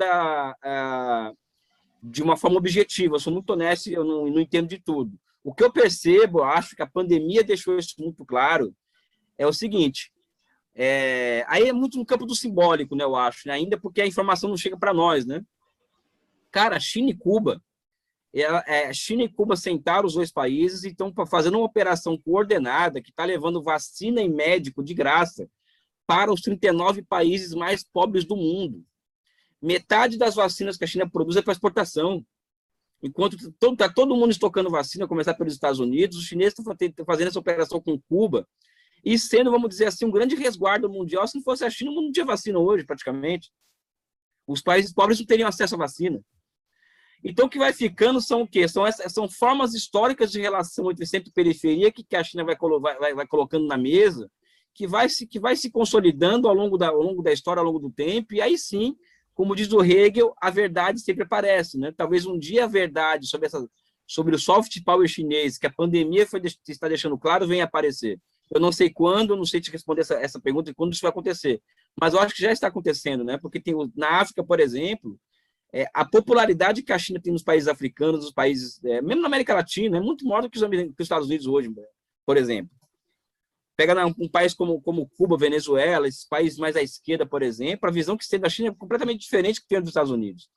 de uma forma objetiva. Eu sou muito honesto e eu não entendo de tudo. O que eu percebo, eu acho que a pandemia deixou isso muito claro, é o seguinte, aí é muito no campo do simbólico, né, eu acho, né, ainda porque a informação não chega para nós, né? Cara, China e Cuba sentaram os dois países e estão fazendo uma operação coordenada que está levando vacina e médico de graça para os 39 países mais pobres do mundo. Metade das vacinas que a China produz é para exportação. Enquanto está todo mundo estocando vacina, a começar pelos Estados Unidos, os chineses estão fazendo essa operação com Cuba e sendo, vamos dizer assim, um grande resguardo mundial. Se não fosse a China, o mundo não tinha vacina hoje, praticamente. Os países pobres não teriam acesso à vacina. Então, o que vai ficando são o quê? São formas históricas de relação entre centro e periferia que a China vai colocando na mesa, que vai se consolidando ao longo da história, ao longo do tempo, e aí sim, como diz o Hegel, a verdade sempre aparece, né? Talvez um dia a verdade sobre o soft power chinês, que a pandemia está deixando claro, venha aparecer. Eu não sei quando, não sei te responder essa pergunta, quando isso vai acontecer, mas eu acho que já está acontecendo, né? Porque na África, por exemplo, a popularidade que a China tem nos países africanos, nos países, mesmo na América Latina, é muito maior do que os Estados Unidos hoje, por exemplo. Pega um país como Cuba, Venezuela, esses países mais à esquerda, por exemplo, a visão que se tem da China é completamente diferente do que tem dos Estados Unidos.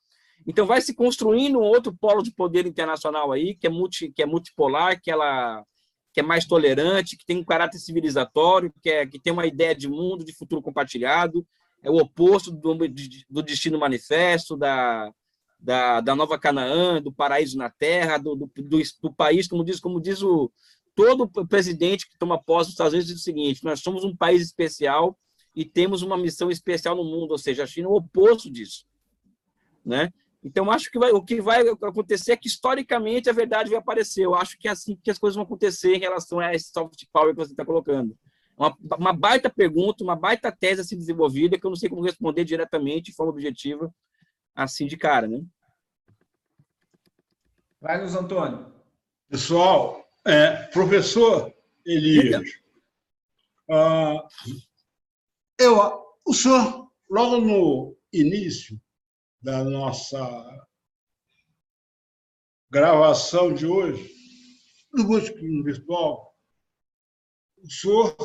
Então, vai se construindo um outro polo de poder internacional aí, que é multipolar, que é mais tolerante, que tem um caráter civilizatório, que tem uma ideia de mundo, de futuro compartilhado, é o oposto do Destino Manifesto, da Nova Canaã, do Paraíso na Terra, do país, como diz todo presidente que toma posse dos Estados Unidos, diz o seguinte: nós somos um país especial e temos uma missão especial no mundo, ou seja, a China é o oposto disso, né? Então, acho que o que vai acontecer é que, historicamente, a verdade vai aparecer. Eu acho que é assim que as coisas vão acontecer em relação a esse soft power que você está colocando. Uma baita pergunta, uma baita tese a ser desenvolvida, que eu não sei como responder diretamente, de forma objetiva, assim de cara, né? Vai, Luiz Antônio. Pessoal, professor Elias, o senhor, logo no início da nossa gravação de hoje, do Botequim Virtual, o senhor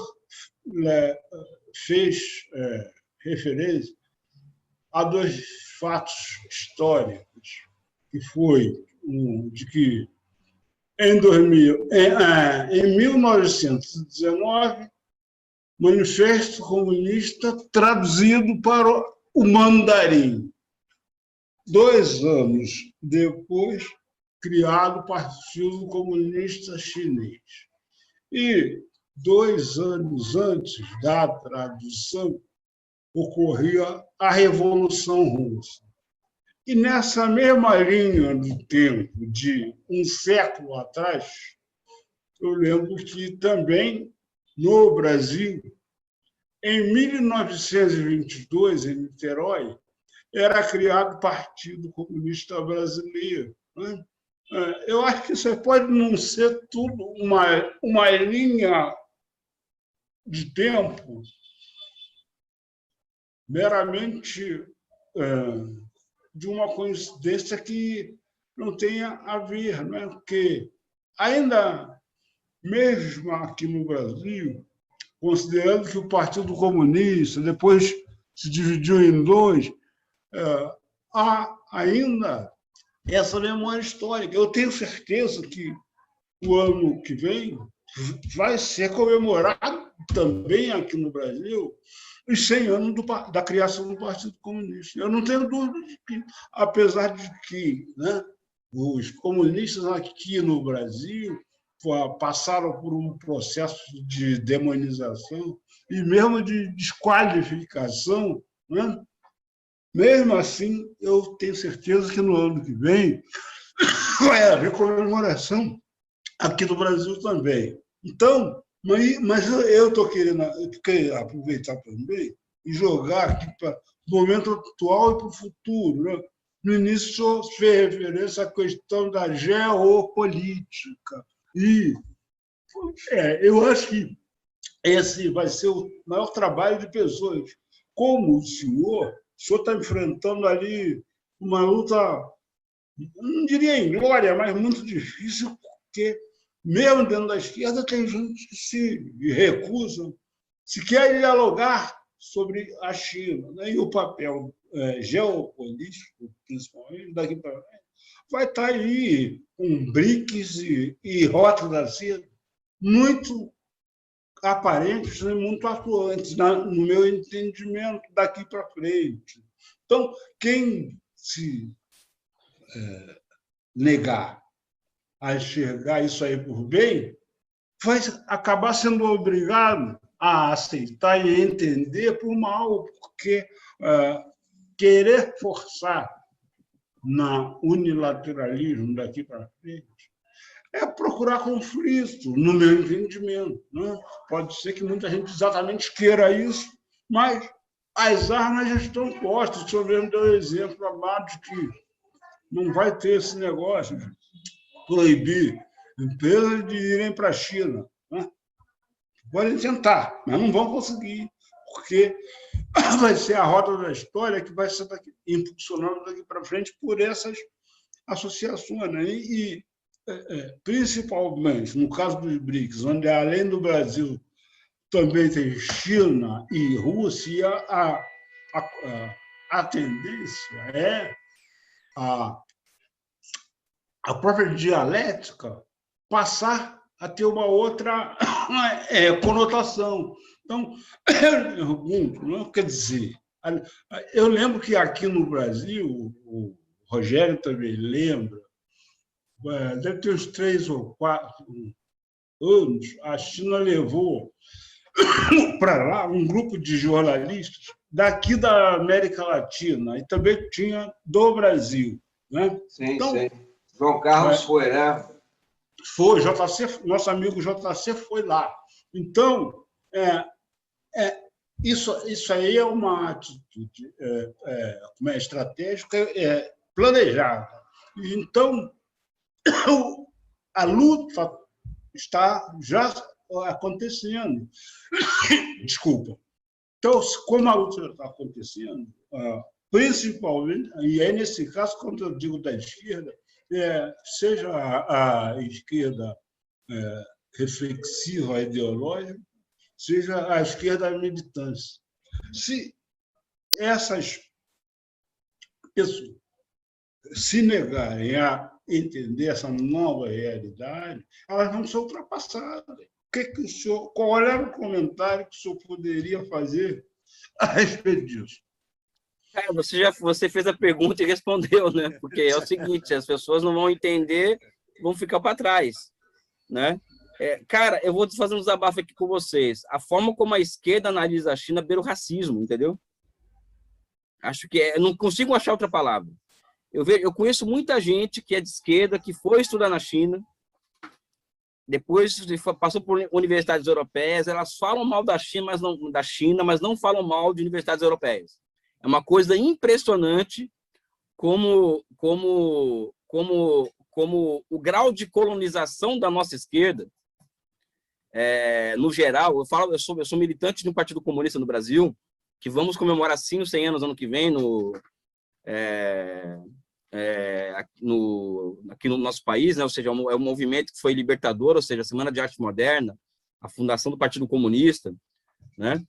fez referência a dois fatos históricos, que foi de que em 1919, Manifesto Comunista traduzido para o mandarim. 2 anos depois, criado o Partido Comunista Chinês. E 2 anos antes da tradução, ocorria a Revolução Russa. E nessa mesma linha do tempo, de um século atrás, eu lembro que também, no Brasil, em 1922, em Niterói, era criado o Partido Comunista Brasileiro, né? Eu acho que isso pode não ser tudo uma linha de tempo meramente de uma coincidência que não tenha a ver, não é? Porque ainda mesmo aqui no Brasil, considerando que o Partido Comunista depois se dividiu em 2, há ainda essa memória histórica. Eu tenho certeza que o ano que vem vai ser comemorado também aqui no Brasil os 100 anos da criação do Partido Comunista. Eu não tenho dúvida de que, apesar de que, né, os comunistas aqui no Brasil passaram por um processo de demonização e mesmo de desqualificação, né? Mesmo assim, eu tenho certeza que no ano que vem vai haver comemoração aqui no Brasil também. Então, mas eu estou querendo aproveitar também e jogar aqui para o momento atual e para o futuro, né? No início, o senhor fez referência à questão da geopolítica. E eu acho que esse vai ser o maior trabalho de pessoas como o senhor está enfrentando ali uma luta, não diria inglória, mas muito difícil, porque mesmo dentro da esquerda tem gente que se recusa, se quer dialogar sobre a China, né? E o papel geopolítico, principalmente, daqui para frente, vai estar aí com BRICS e Rota da Seda muito aparentes e muito atuantes, no meu entendimento, daqui para frente. Então, quem se negar a enxergar isso aí por bem, vai acabar sendo obrigado a aceitar e entender por mal, porque querer forçar no unilateralismo daqui para frente é procurar conflito, no meu entendimento, né? Pode ser que muita gente exatamente queira isso, mas as armas já estão postas. O senhor mesmo deu exemplo lá de que não vai ter esse negócio de proibir empresas de irem para a China, né? Podem tentar, mas não vão conseguir, porque vai ser a roda da história que vai ser impulsionada daqui para frente por essas associações, né? E principalmente no caso dos BRICS, onde além do Brasil também tem China e Rússia, a tendência é a própria dialética passar a ter uma outra conotação. Então, eu pergunto, não quer dizer, eu lembro que aqui no Brasil, o Rogério também lembra, deve ter uns 3 ou 4 anos, a China levou para lá um grupo de jornalistas daqui da América Latina e também tinha do Brasil, né? Sim, então, sim. João Carlos foi, né? Foi, JC, nosso amigo JC foi lá. Então, isso aí é uma atitude estratégica planejada. Então, a luta está já acontecendo. Desculpa. Então, como a luta está acontecendo, principalmente, e é nesse caso, quando eu digo da esquerda, seja a esquerda reflexiva, ideológica, seja a esquerda militância. Se essas pessoas se negarem a entender essa nova realidade, elas vão ser ultrapassadas. Qual era o comentário que o senhor poderia fazer a respeito disso? Você fez a pergunta e respondeu, né? Porque é o seguinte, as pessoas não vão entender, vão ficar para trás, né? Cara, eu vou fazer um desabafo aqui com vocês. A forma como a esquerda analisa a China beira o racismo, entendeu? Acho que eu não consigo achar outra palavra. Eu conheço muita gente que é de esquerda, que foi estudar na China, depois passou por universidades europeias, elas falam mal da China, mas não falam mal de universidades europeias. É uma coisa impressionante como o grau de colonização da nossa esquerda, no geral. Eu sou militante de um Partido Comunista no Brasil, que vamos comemorar sim os 100 anos ano que vem aqui no nosso país, né? Ou seja, é um movimento que foi libertador, ou seja, a Semana de Arte Moderna, a fundação do Partido Comunista, né?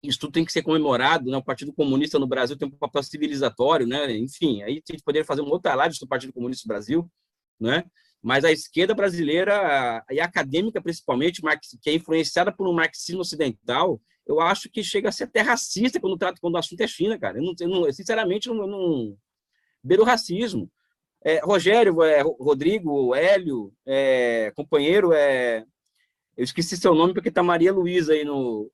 Isso tudo tem que ser comemorado, né? O Partido Comunista no Brasil tem um papel civilizatório, né? Enfim, aí a gente poderia fazer uma outra live sobre o Partido Comunista do Brasil, né? Mas a esquerda brasileira e acadêmica, principalmente, que é influenciada por um marxismo ocidental, eu acho que chega a ser até racista quando o assunto é China, cara. Eu sinceramente, não beiro o racismo. Rogério, Rodrigo, Hélio, companheiro, eu esqueci seu nome porque tá Maria Luísa aí no...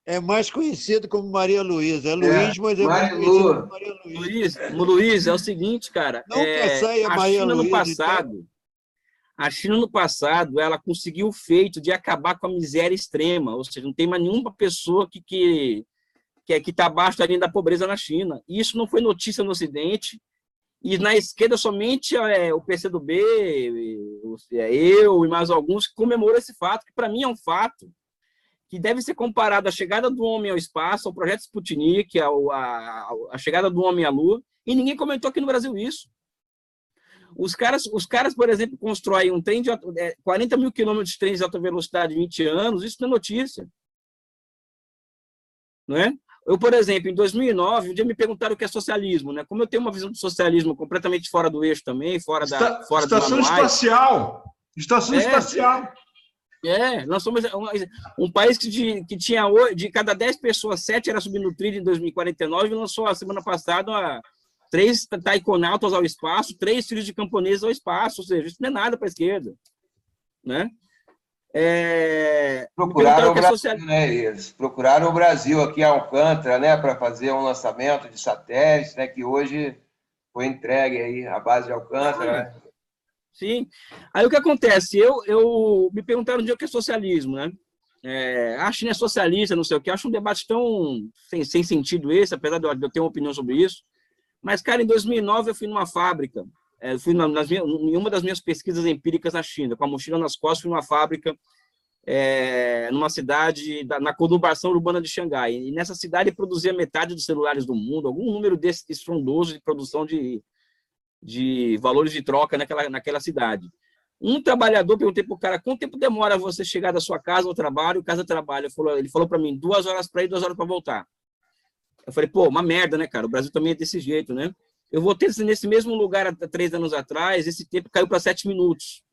É mais conhecido como Maria Luísa. É Luiz, mas é mais Maria conhecido Lu. como Maria Luísa. Luiz, é o seguinte, cara. Nunca saia A Maria China no Luísa, passado, a China no passado, ela conseguiu o feito de acabar com a miséria extrema, ou seja, não tem mais nenhuma pessoa que está abaixo da linha da pobreza na China. E isso não foi notícia no Ocidente. E na esquerda somente o PCdoB, eu e mais alguns que comemoram esse fato, que para mim é um fato que deve ser comparado à chegada do homem ao espaço, ao projeto Sputnik, a chegada do homem à Lua, e ninguém comentou aqui no Brasil isso. Os caras, por exemplo, constroem um trem de 40 mil quilômetros de trem de alta velocidade em 20 anos, isso não é notícia. Não é? Eu, por exemplo, em 2009, um dia me perguntaram o que é socialismo, né? Como eu tenho uma visão de socialismo completamente fora do eixo também, fora Estação espacial. Estação espacial. Nós somos um país que tinha, de cada 10 pessoas, 7 era subnutrido em 2049 e lançou a semana passada 3 taikonautas ao espaço, 3 filhos de camponeses ao espaço, ou seja, isso não é nada para a esquerda. Né? Procuraram o Brasil, né, Elias? Procuraram o Brasil aqui, a Alcântara, né, para fazer um lançamento de satélites, né, que hoje foi entregue aí à base de Alcântara. Né? Sim. Aí o que acontece? Eu me perguntaram um dia o que é socialismo, né? A China é socialista, não sei o que. Eu acho um debate tão sem sentido esse, apesar de eu ter uma opinião sobre isso. Mas, cara, em 2009 eu fui numa fábrica, fui em uma das minhas pesquisas empíricas na China, com a mochila nas costas, fui numa fábrica, numa cidade, na conurbação urbana de Xangai. E nessa cidade produzia metade dos celulares do mundo, algum número desse estrondoso de produção de valores de troca naquela cidade. Um trabalhador, perguntei para o cara, quanto tempo demora você chegar da sua casa ao trabalho, casa-trabalho? Ele falou para mim, 2 horas para ir, 2 horas para voltar. Eu falei, pô, uma merda, né, cara? O Brasil também é desse jeito, né? Eu voltei nesse mesmo lugar há 3 anos atrás, esse tempo caiu para 7 minutos.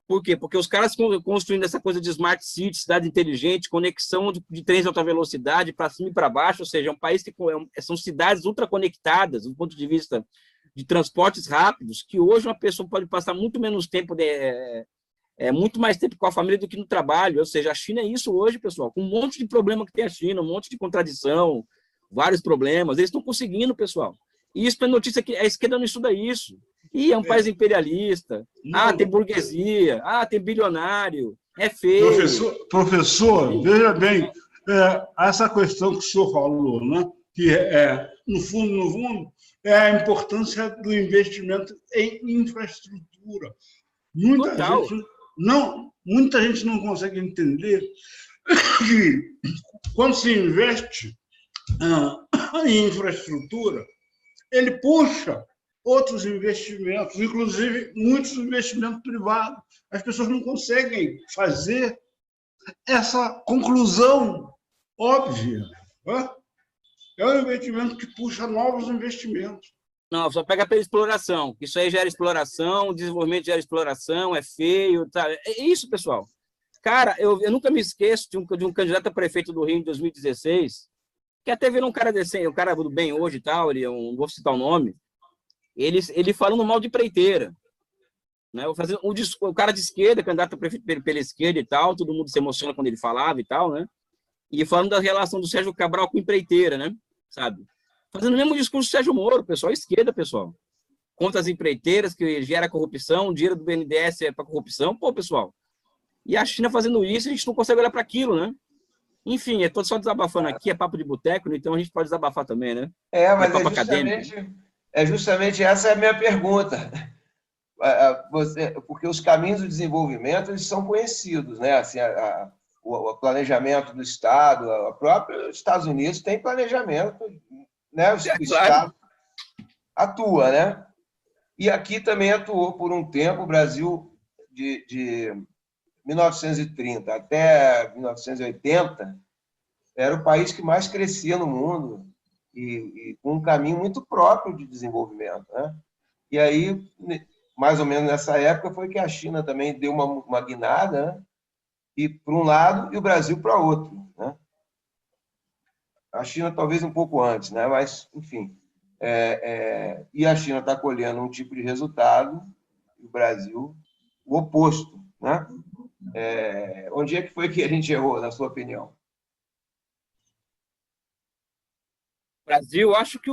Por quê? Porque os caras construindo essa coisa de smart city, cidade inteligente, conexão de trens de alta velocidade para cima e para baixo, ou seja, é um país que são cidades ultraconectadas, do ponto de vista de transportes rápidos, que hoje uma pessoa pode passar muito menos tempo, muito mais tempo com a família do que no trabalho. Ou seja, a China é isso hoje, pessoal, com um monte de problema que tem a China, um monte de contradição, vários problemas. Eles estão conseguindo, pessoal. E isso é notícia que a esquerda não estuda isso. E é um país imperialista. Não. Tem burguesia. Tem bilionário. É feio. Professor, veja bem, essa questão que o senhor falou, né? Que no fundo, é a importância do investimento em infraestrutura. Muita gente não consegue entender que quando se investe em infraestrutura, ele puxa outros investimentos, inclusive muitos investimentos privados. As pessoas não conseguem fazer essa conclusão óbvia. Né? É um investimento que puxa novos investimentos. Não, só pega pela exploração. Isso aí gera exploração, o desenvolvimento gera exploração, é feio. Tá? É isso, pessoal. Cara, eu nunca me esqueço de um candidato a prefeito do Rio em 2016, que até virou um cara decente, um cara do bem hoje e tal, não vou citar o nome, ele falando mal de empreiteira. Né? O cara de esquerda, candidato a prefeito pela esquerda e tal, todo mundo se emociona quando ele falava e tal, né? E falando da relação do Sérgio Cabral com empreiteira, né? Sabe? Fazendo o mesmo discurso do Sérgio Moro, pessoal, esquerda, pessoal. Contra as empreiteiras, que gera corrupção, o dinheiro do BNDES é para corrupção, pô, pessoal. E a China fazendo isso, a gente não consegue olhar para aquilo, né? Enfim, eu estou só desabafando aqui, é papo de boteco, então a gente pode desabafar também, né? Mas justamente essa é a minha pergunta. Porque os caminhos do desenvolvimento eles são conhecidos, né? Assim, o planejamento do Estado, o próprio Estados Unidos tem planejamento, né? O Estado atua, né? E aqui também atuou por um tempo. O Brasil, de 1930 até 1980, era o país que mais crescia no mundo e com um caminho muito próprio de desenvolvimento, né? E aí, mais ou menos nessa época, foi que a China também deu uma guinada, né? E para um lado e o Brasil para outro, né? A China talvez um pouco antes, né? Mas, enfim. E a China está colhendo um tipo de resultado, e o Brasil o oposto, né? Onde é que foi que a gente errou, na sua opinião? Brasil, acho que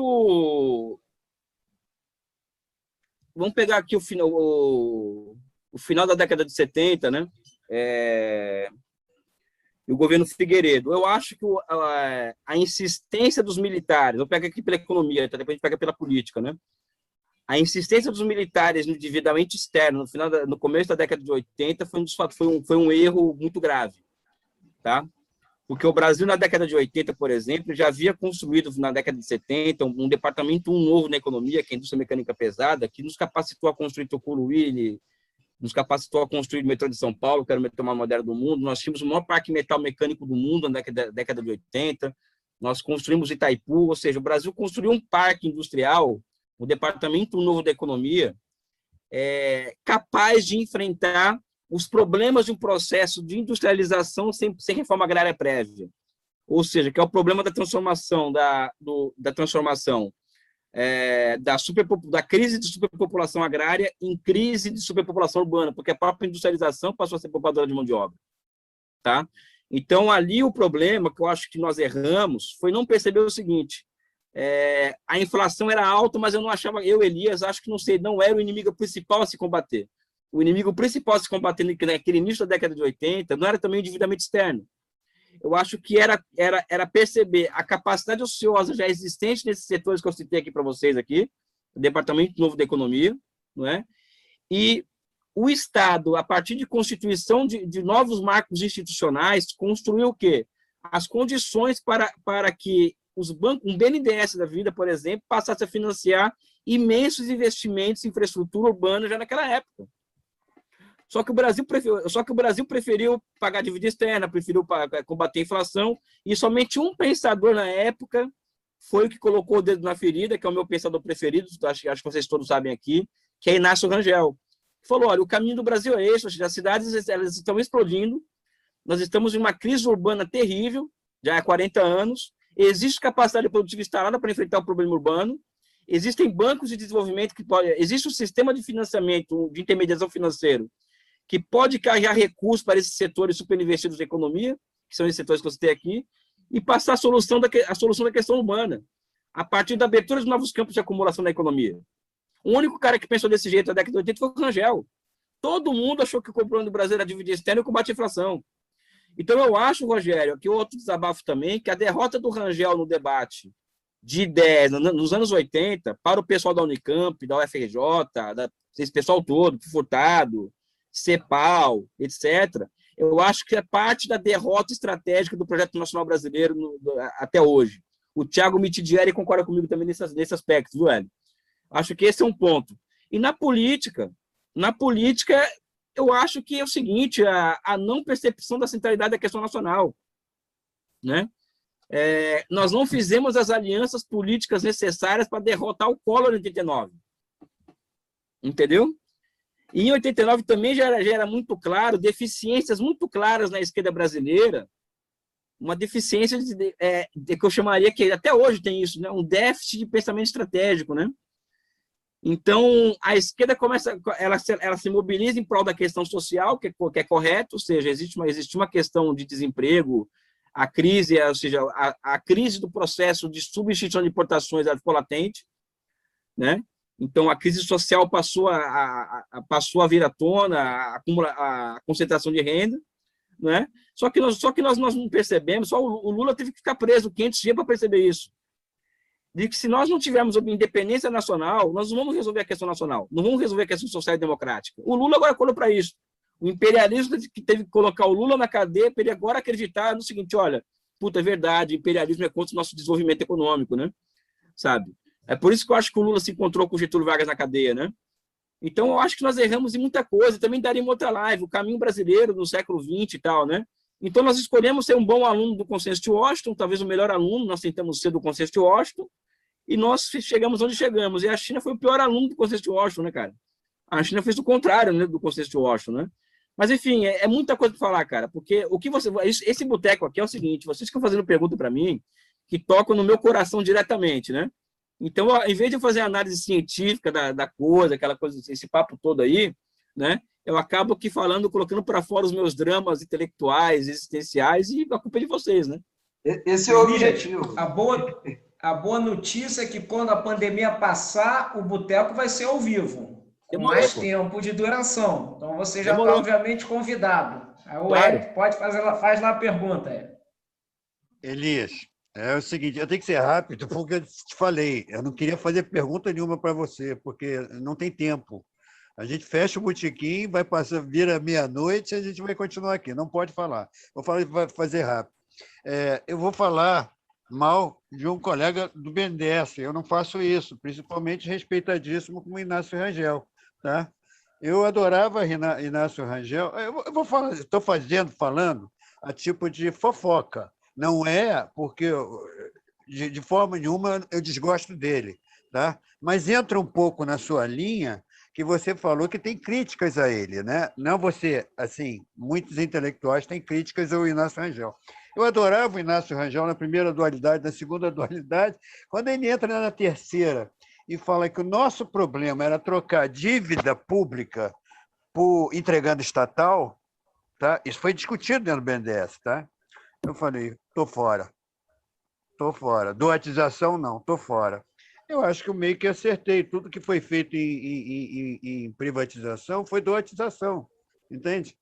vamos pegar aqui o final da década de 70, né? E o governo Figueiredo. Eu acho que a insistência dos militares, eu pego aqui pela economia, depois a gente pega pela política, né? A insistência dos militares no endividamento externo no começo da década de 80 foi um erro muito grave, tá? Porque o Brasil, na década de 80, por exemplo, já havia construído, na década de 70, um departamento novo na economia, que é a indústria mecânica pesada, que nos capacitou a construir Tucuruí, nos capacitou a construir o metrô de São Paulo, que era o metrô mais moderno do mundo. Nós tínhamos o maior parque metal mecânico do mundo na década de 80. Nós construímos Itaipu, ou seja, o Brasil construiu um parque industrial, um departamento novo da economia, capaz de enfrentar os problemas de um processo de industrialização sem reforma agrária prévia. Ou seja, que é o problema da transformação, da crise de superpopulação agrária em crise de superpopulação urbana, porque a própria industrialização passou a ser poupadora de mão de obra. Tá? Então, ali o problema que eu acho que nós erramos foi não perceber o seguinte: a inflação era alta, mas eu não achava, Elias, acho que não era o inimigo principal a se combater. O inimigo principal a se combater naquele início da década de 80 não era também o endividamento externo. Eu acho que era perceber a capacidade ociosa já existente nesses setores que eu citei aqui para vocês, aqui, o Departamento Novo da Economia, não é? E o Estado, a partir de constituição de novos marcos institucionais, construiu o quê? As condições para que os bancos, um BNDES da vida, por exemplo, passasse a financiar imensos investimentos em infraestrutura urbana já naquela época. Só que o Brasil preferiu pagar dívida externa, preferiu combater a inflação, e somente um pensador na época foi o que colocou o dedo na ferida, que é o meu pensador preferido, acho que vocês todos sabem aqui, que é Inácio Rangel. Falou: olha, o caminho do Brasil é esse, as cidades elas estão explodindo, nós estamos em uma crise urbana terrível, já há 40 anos, existe capacidade produtiva instalada para enfrentar o problema urbano, existem bancos de desenvolvimento existe um sistema de financiamento, de intermediação financeiro, que pode carregar recursos para esses setores superinvestidos da economia, que são esses setores que eu citei aqui, e passar a solução da questão urbana, a partir da abertura de novos campos de acumulação da economia. O único cara que pensou desse jeito na década de 80 foi o Rangel. Todo mundo achou que o problema do Brasil era a dívida externa e o combate à inflação. Então, eu acho, Rogério, que outro desabafo também, que a derrota do Rangel no debate de ideias nos anos 80, para o pessoal da Unicamp, da UFRJ, esse pessoal todo, Furtado, CEPAL, etc., eu acho que é parte da derrota estratégica do projeto nacional brasileiro até hoje. O Thiago Mitidieri concorda comigo também nesse aspecto, viu, Hélio? Acho que esse é um ponto. E na política, eu acho que é o seguinte: a não percepção da centralidade da questão nacional, né? Nós não fizemos as alianças políticas necessárias para derrotar o Collor em 89. Entendeu? E em 89 também já era muito claro, deficiências muito claras na esquerda brasileira, uma deficiência que eu chamaria, que até hoje tem isso, né? Um déficit de pensamento estratégico, né? Então, a esquerda ela se mobiliza em prol da questão social, que é correto, ou seja, existe uma questão de desemprego, a crise, ou seja, a crise do processo de substituição de importações ficou latente, né? Então, a crise social passou a vir à tona, a concentração de renda, né? Só que nós não percebemos, só o Lula teve que ficar preso 500 dias para perceber isso. De que se nós não tivermos independência nacional, nós não vamos resolver a questão nacional, não vamos resolver a questão social e democrática. O Lula agora colou para isso. O imperialismo que teve que colocar o Lula na cadeia para ele agora acreditar no seguinte: olha, puta, é verdade, o imperialismo é contra o nosso desenvolvimento econômico, né? Sabe? É por isso que eu acho que o Lula se encontrou com o Getúlio Vargas na cadeia, né? Então, eu acho que nós erramos em muita coisa. Também daria uma outra live, o caminho brasileiro no século XX e tal, né? Então, nós escolhemos ser um bom aluno do Consenso de Washington, talvez o melhor aluno, nós tentamos ser do Consenso de Washington, e nós chegamos onde chegamos. E a China foi o pior aluno do Consenso de Washington, né, cara? A China fez o contrário, né, do Consenso de Washington, né? Mas, enfim, é muita coisa para falar, cara, porque o que você... Esse boteco aqui é o seguinte, vocês ficam fazendo pergunta para mim que tocam no meu coração diretamente, né? Então, em vez de eu fazer análise científica da coisa, aquela coisa, esse papo todo aí, né? Eu acabo aqui falando, colocando para fora os meus dramas intelectuais, existenciais, e a culpa é de vocês, né? Esse é o objetivo. A boa notícia é que quando a pandemia passar, o boteco vai ser ao vivo, com mais tempo de duração. Então você já está, obviamente, convidado. Aí o Hélio faz lá a pergunta. Elias, é o seguinte, eu tenho que ser rápido, porque eu te falei, eu não queria fazer pergunta nenhuma para você, porque não tem tempo. A gente fecha o botequim, vai passar, vira meia-noite e a gente vai continuar aqui. Não pode falar. Vou fazer rápido. Eu vou falar mal de um colega do BNDES. Eu não faço isso, principalmente respeitadíssimo como Inácio Rangel. Tá? Eu adorava Inácio Rangel. Eu vou falar, estou falando a tipo de fofoca. Não é porque, de forma nenhuma, eu desgosto dele. Tá? Mas entra um pouco na sua linha que você falou que tem críticas a ele, né? Não você, assim, muitos intelectuais têm críticas ao Inácio Rangel. Eu adorava o Inácio Rangel na primeira dualidade, na segunda dualidade, quando ele entra na terceira e fala que o nosso problema era trocar dívida pública por entregando estatal, tá? Isso foi discutido dentro do BNDES, tá? Eu falei, estou fora. Doatização, não, estou fora. Eu acho que eu meio que acertei. Tudo que foi feito em privatização foi doatização, entende?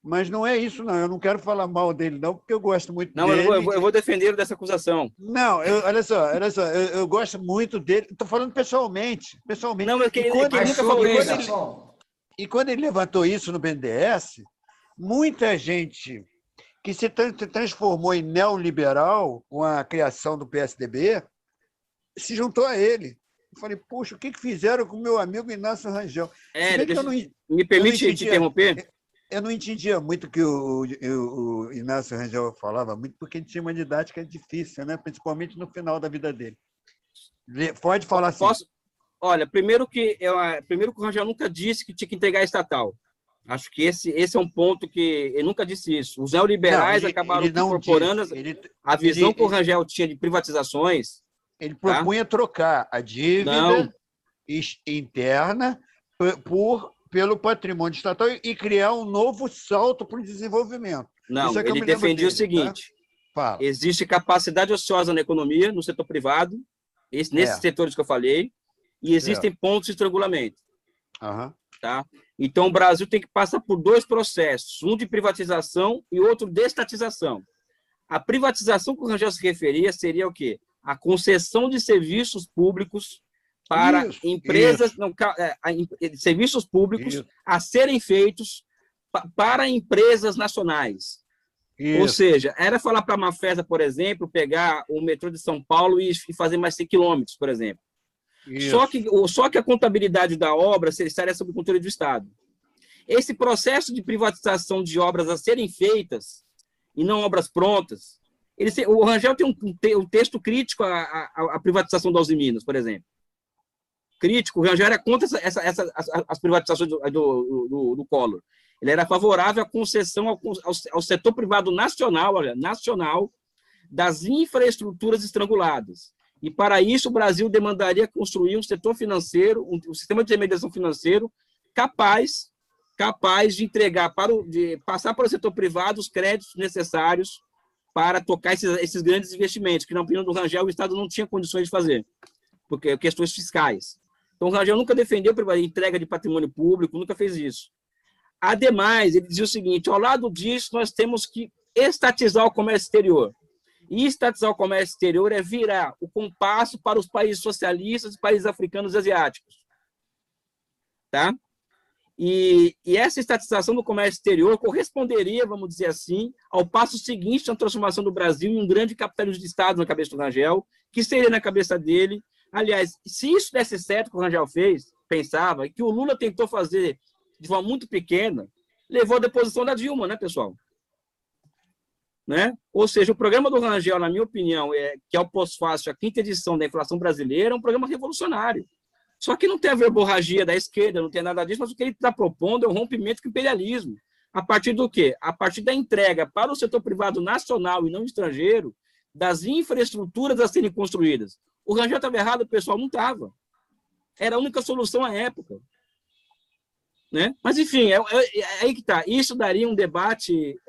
Mas não é isso, não. Eu não quero falar mal dele, não, porque eu gosto muito dele. Não, eu vou defender dessa acusação. Não, olha só, eu gosto muito dele. Estou falando pessoalmente. Não, mas ele nunca falou isso. E quando ele levantou isso no BNDES, muita gente que se transformou em neoliberal com a criação do PSDB se juntou a ele. Eu falei, puxa, o que fizeram com o meu amigo Inácio Rangel? Me permite te interromper? Eu não entendia muito o que o Inácio Rangel falava, muito porque ele tinha uma didática difícil, né? Principalmente no final da vida dele. Pode falar assim. Olha, primeiro que o Rangel nunca disse que tinha que entregar estatal. Acho que esse é um ponto que ele nunca disse isso. Os neoliberais acabaram incorporando a visão que o Rangel tinha de privatizações. Ele propunha trocar a dívida interna pelo patrimônio estatal e criar um novo salto para o desenvolvimento. Não, ele defendia o seguinte, existe capacidade ociosa na economia, no setor privado, nesses setores que eu falei, e existem pontos de estrangulamento. Tá? Então, o Brasil tem que passar por dois processos, um de privatização e outro de estatização. A privatização que o Rangel se referia seria o quê? A concessão de serviços públicos para empresas, serviços públicos a serem feitos para empresas nacionais. Ou seja, era falar para a Mafesa, por exemplo, pegar o metrô de São Paulo e fazer mais 100 quilômetros, por exemplo. Só que a contabilidade da obra seria sob o controle do Estado. Esse processo de privatização de obras a serem feitas, e não obras prontas, o Rangel tem um texto crítico à privatização da Uzi Minas, por exemplo. Crítico, o Rangel era contra as privatizações do Collor. Ele era favorável à concessão ao setor privado nacional, das infraestruturas estranguladas. E, para isso, o Brasil demandaria construir um setor financeiro, um sistema de intermediação financeiro capaz de entregar, passar para o setor privado os créditos necessários para tocar esses grandes investimentos, que, na opinião do Rangel, o Estado não tinha condições de fazer, porque questões fiscais. Então, o Rangel nunca defendeu a entrega de patrimônio público, nunca fez isso. Ademais, ele dizia o seguinte, ao lado disso, nós temos que estatizar o comércio exterior. E estatizar o comércio exterior é virar o compasso para os países socialistas e países africanos e asiáticos. Tá? E essa estatização do comércio exterior corresponderia, vamos dizer assim, ao passo seguinte da transformação do Brasil em um grande capitalismo de Estado na cabeça do Rangel, que seria na cabeça dele. Aliás, se isso desse certo que o Rangel pensava, e que o Lula tentou fazer de forma muito pequena, levou à deposição da Dilma, né, pessoal? né? Ou seja, o programa do Rangel, na minha opinião, que é o pós-fácil, a 5ª edição da inflação brasileira, é um programa revolucionário. Só que não tem a verborragia da esquerda, não tem nada disso, mas o que ele está propondo é um rompimento com o imperialismo. A partir do quê? A partir da entrega para o setor privado nacional e não estrangeiro das infraestruturas a serem construídas. O Rangel estava errado, o pessoal não estava. Era a única solução à época. Né? Mas, enfim, é aí que está. Isso daria um debate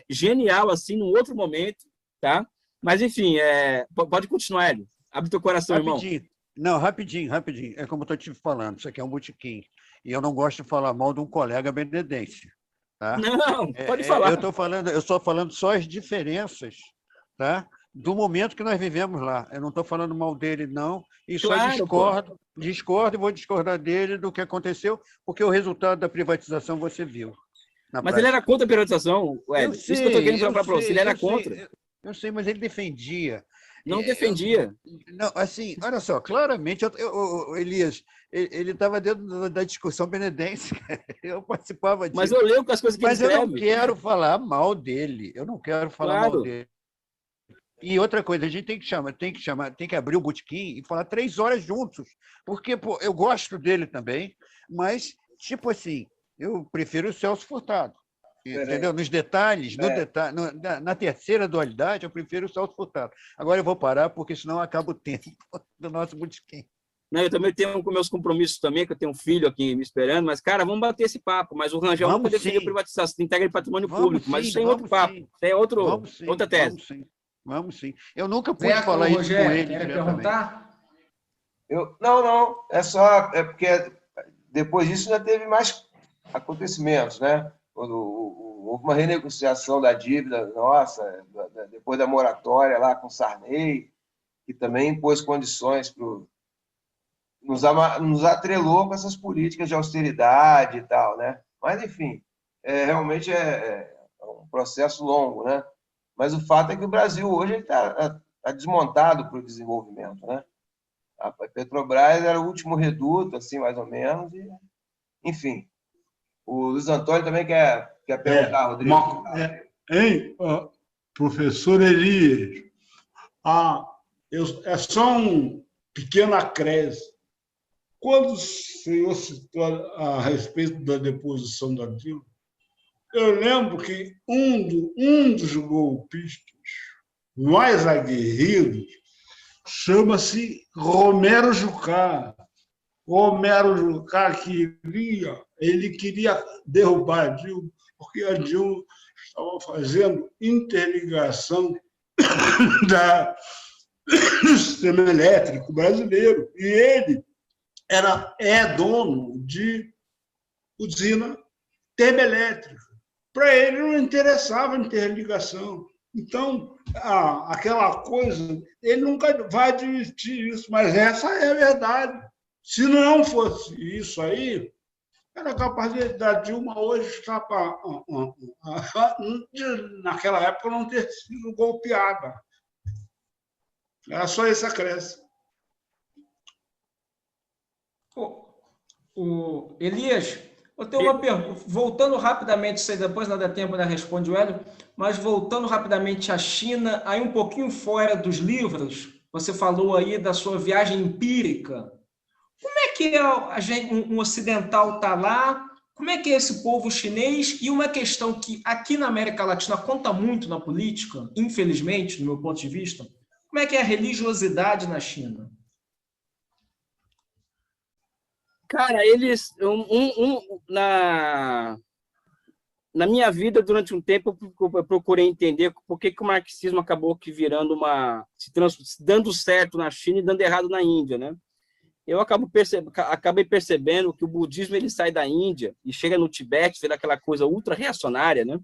genial, assim, num outro momento, tá? Mas, enfim, pode continuar, Hélio. Abre teu coração, Rapidinho. Irmão. Não, rapidinho. É como eu estou te falando, isso aqui é um botequim. E eu não gosto de falar mal de um colega benedense. Tá? Não, pode falar. Eu estou falando só as diferenças, tá? Do momento que nós vivemos lá. Eu não estou falando mal dele, não, e claro, só discordo e vou discordar dele do que aconteceu, porque o resultado da privatização você viu. Mas ele era contra a privatização, Hélio. Isso que eu estou querendo falar para você, ele era contra. Eu sei, mas ele defendia. Não defendia. Não, assim, olha só, claramente, Elias, ele estava dentro da discussão benedense, eu participava disso. Mas eu leio com as coisas que ele escreve. Mas eu não quero falar mal dele, mal dele. E outra coisa, a gente tem que abrir o botequim e falar 3 horas juntos, porque pô, eu gosto dele também, mas, tipo assim, eu prefiro o Celso Furtado. Entendeu? Nos detalhes, na terceira dualidade, eu prefiro o Celso Furtado. Agora eu vou parar, porque senão acaba o tempo do nosso botequim. Não, eu também tenho com meus compromissos também, que eu tenho um filho aqui me esperando, mas, cara, vamos bater esse papo. Mas o Rangel nunca defendeu privatização, integra de patrimônio público, mas isso é outro papo, isso é outra tese. Vamos sim. Eu nunca pude falar isso com ele. Quer perguntar? Não. É porque depois disso já teve mais acontecimentos, né? Quando houve uma renegociação da dívida nossa, depois da moratória lá com Sarney, que também impôs condições nos atrelou com essas políticas de austeridade e tal, né? Mas, enfim, realmente é um processo longo, né? Mas o fato é que o Brasil hoje está desmontado para o desenvolvimento, né? A Petrobras era o último reduto, assim, mais ou menos, e, enfim. O Luiz Antônio também quer perguntar, Rodrigo. Professor Elias, é só um pequeno acréscimo. Quando o senhor citou a respeito da deposição da Dilma, eu lembro que um dos golpistas mais aguerridos chama-se Romero Jucá. Romero Jucá queria derrubar a Dilma, porque a Dilma estava fazendo interligação do sistema elétrico brasileiro, e ele é dono de usina termoelétrica. Para ele não interessava a interligação. Então, aquela coisa, ele nunca vai admitir isso, mas essa é a verdade. Se não fosse isso aí, era capaz da Dilma hoje estar naquela época não ter sido golpeada. Era só esse acréscimo. Elias, eu tenho uma pergunta. Voltando rapidamente, sei depois não dá tempo de responder o Hélio, mas voltando rapidamente à China, aí um pouquinho fora dos livros, você falou aí da sua viagem empírica. Como é que um ocidental está lá? Como é que é esse povo chinês? E uma questão que aqui na América Latina conta muito na política, infelizmente, do meu ponto de vista, como é que é a religiosidade na China? Cara, eles... Na minha vida, durante um tempo, eu procurei entender por que o marxismo acabou virando dando certo na China e dando errado na Índia, né? Eu acabei percebendo que o budismo ele sai da Índia e chega no Tibete, vira aquela coisa ultra-reacionária, né?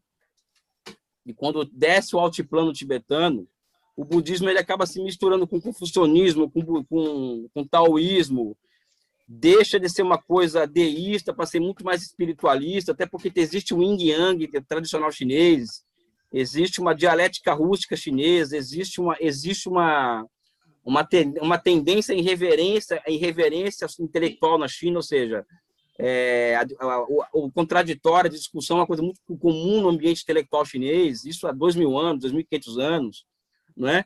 E quando desce o altiplano tibetano, o budismo ele acaba se misturando com o confucionismo, com o taoísmo, deixa de ser uma coisa deísta para ser muito mais espiritualista, até porque existe o yin yang tradicional chinês, existe uma dialética rústica chinesa, existe uma tendência à irreverência intelectual na China, ou seja, O contraditório, a discussão é uma coisa muito comum no ambiente intelectual chinês, isso há 2.000 anos, 2.500 anos, não é?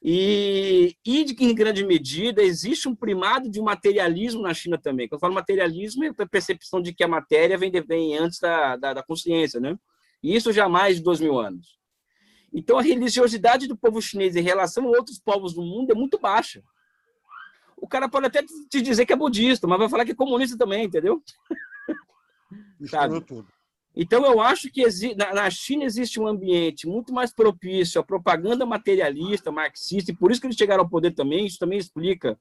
E em grande medida, existe um primado de materialismo na China também. Quando eu falo materialismo, é a percepção de que a matéria vem antes da consciência, né? E isso já há mais de 2.000 anos. Então, a religiosidade do povo chinês em relação a outros povos do mundo é muito baixa. O cara pode até te dizer que é budista, mas vai falar que é comunista também, entendeu? Sabe? Tudo. Então, eu acho que na China existe um ambiente muito mais propício à propaganda materialista, marxista, e por isso que eles chegaram ao poder também. Isso também explica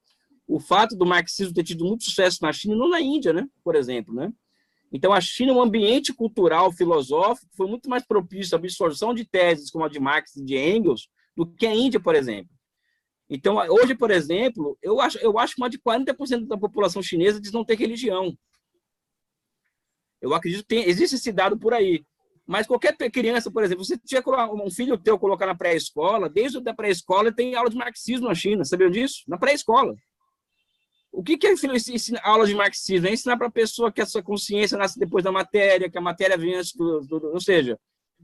o fato do marxismo ter tido muito sucesso na China e não na Índia, né? Por exemplo, né? Então, a China, um ambiente cultural, filosófico, foi muito mais propício à absorção de teses como a de Marx e de Engels do que a Índia, por exemplo. Então, hoje, por exemplo, eu acho que mais de 40% da população chinesa diz não ter religião. Eu acredito que existe esse dado por aí. Mas qualquer criança, por exemplo, você tiver um filho teu colocar na pré-escola, desde a pré-escola tem aula de marxismo na China, sabiam disso? Na pré-escola. O que é aula de marxismo? É ensinar para a pessoa que essa consciência nasce depois da matéria, que a matéria vem antes ou seja,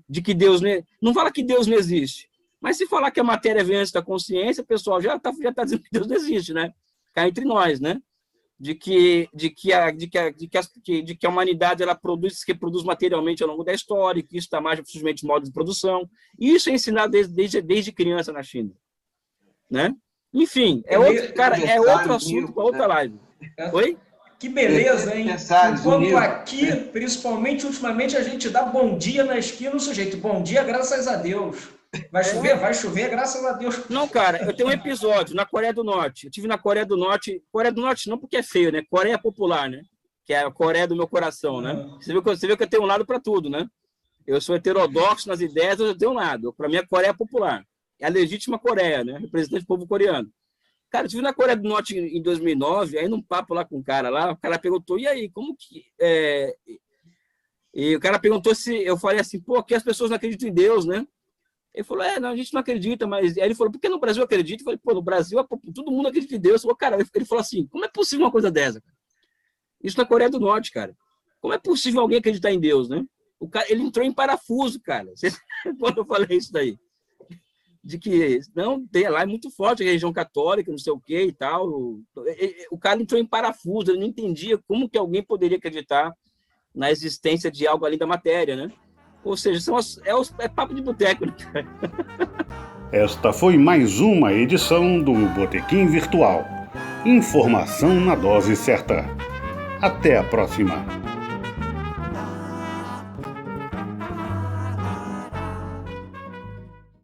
de que Deus... Não fala que Deus não existe, mas se falar que a matéria vem antes da consciência, o pessoal já tá dizendo que Deus não existe, né? Cá entre nós, né? De que a humanidade ela reproduz materialmente ao longo da história, que isso está mais simplesmente de modo de produção. E isso é ensinado desde criança na China, né? Enfim, é outro assunto para outra live. Oi? Que beleza, hein? Enquanto aqui, principalmente ultimamente, a gente dá bom dia na esquina, o sujeito, bom dia, graças a Deus. Vai chover? Vai chover, graças a Deus. Não, cara, eu tenho um episódio na Coreia do Norte. Eu estive na Coreia do Norte não porque é feio, né? Coreia popular, né? Que é a Coreia do meu coração, né? Você viu que eu tenho um lado para tudo, né? Eu sou heterodoxo nas ideias, eu tenho um lado. Para mim, a Coreia popular. É a legítima Coreia, né? Representante do povo coreano. Cara, eu estive na Coreia do Norte em 2009, aí num papo lá com um cara lá, o cara perguntou, e aí, como que... E o cara perguntou se... Eu falei assim, pô, aqui as pessoas não acreditam em Deus, né? Ele falou, não, a gente não acredita, mas... Aí ele falou, por que no Brasil acredita? Eu falei, pô, no Brasil todo mundo acredita em Deus. Ele falou, cara, ele falou assim, como é possível uma coisa dessa? Isso na Coreia do Norte, cara. Como é possível alguém acreditar em Deus, né? O cara, ele entrou em parafuso, cara. Quando eu falei isso daí. De que, não, tem lá, é muito forte a religião católica, não sei o que e tal. O cara entrou em parafuso, ele não entendia como que alguém poderia acreditar na existência de algo além da matéria, né? Ou seja, é papo de boteco, né? Esta foi mais uma edição do Botequim Virtual. Informação na dose certa. Até a próxima.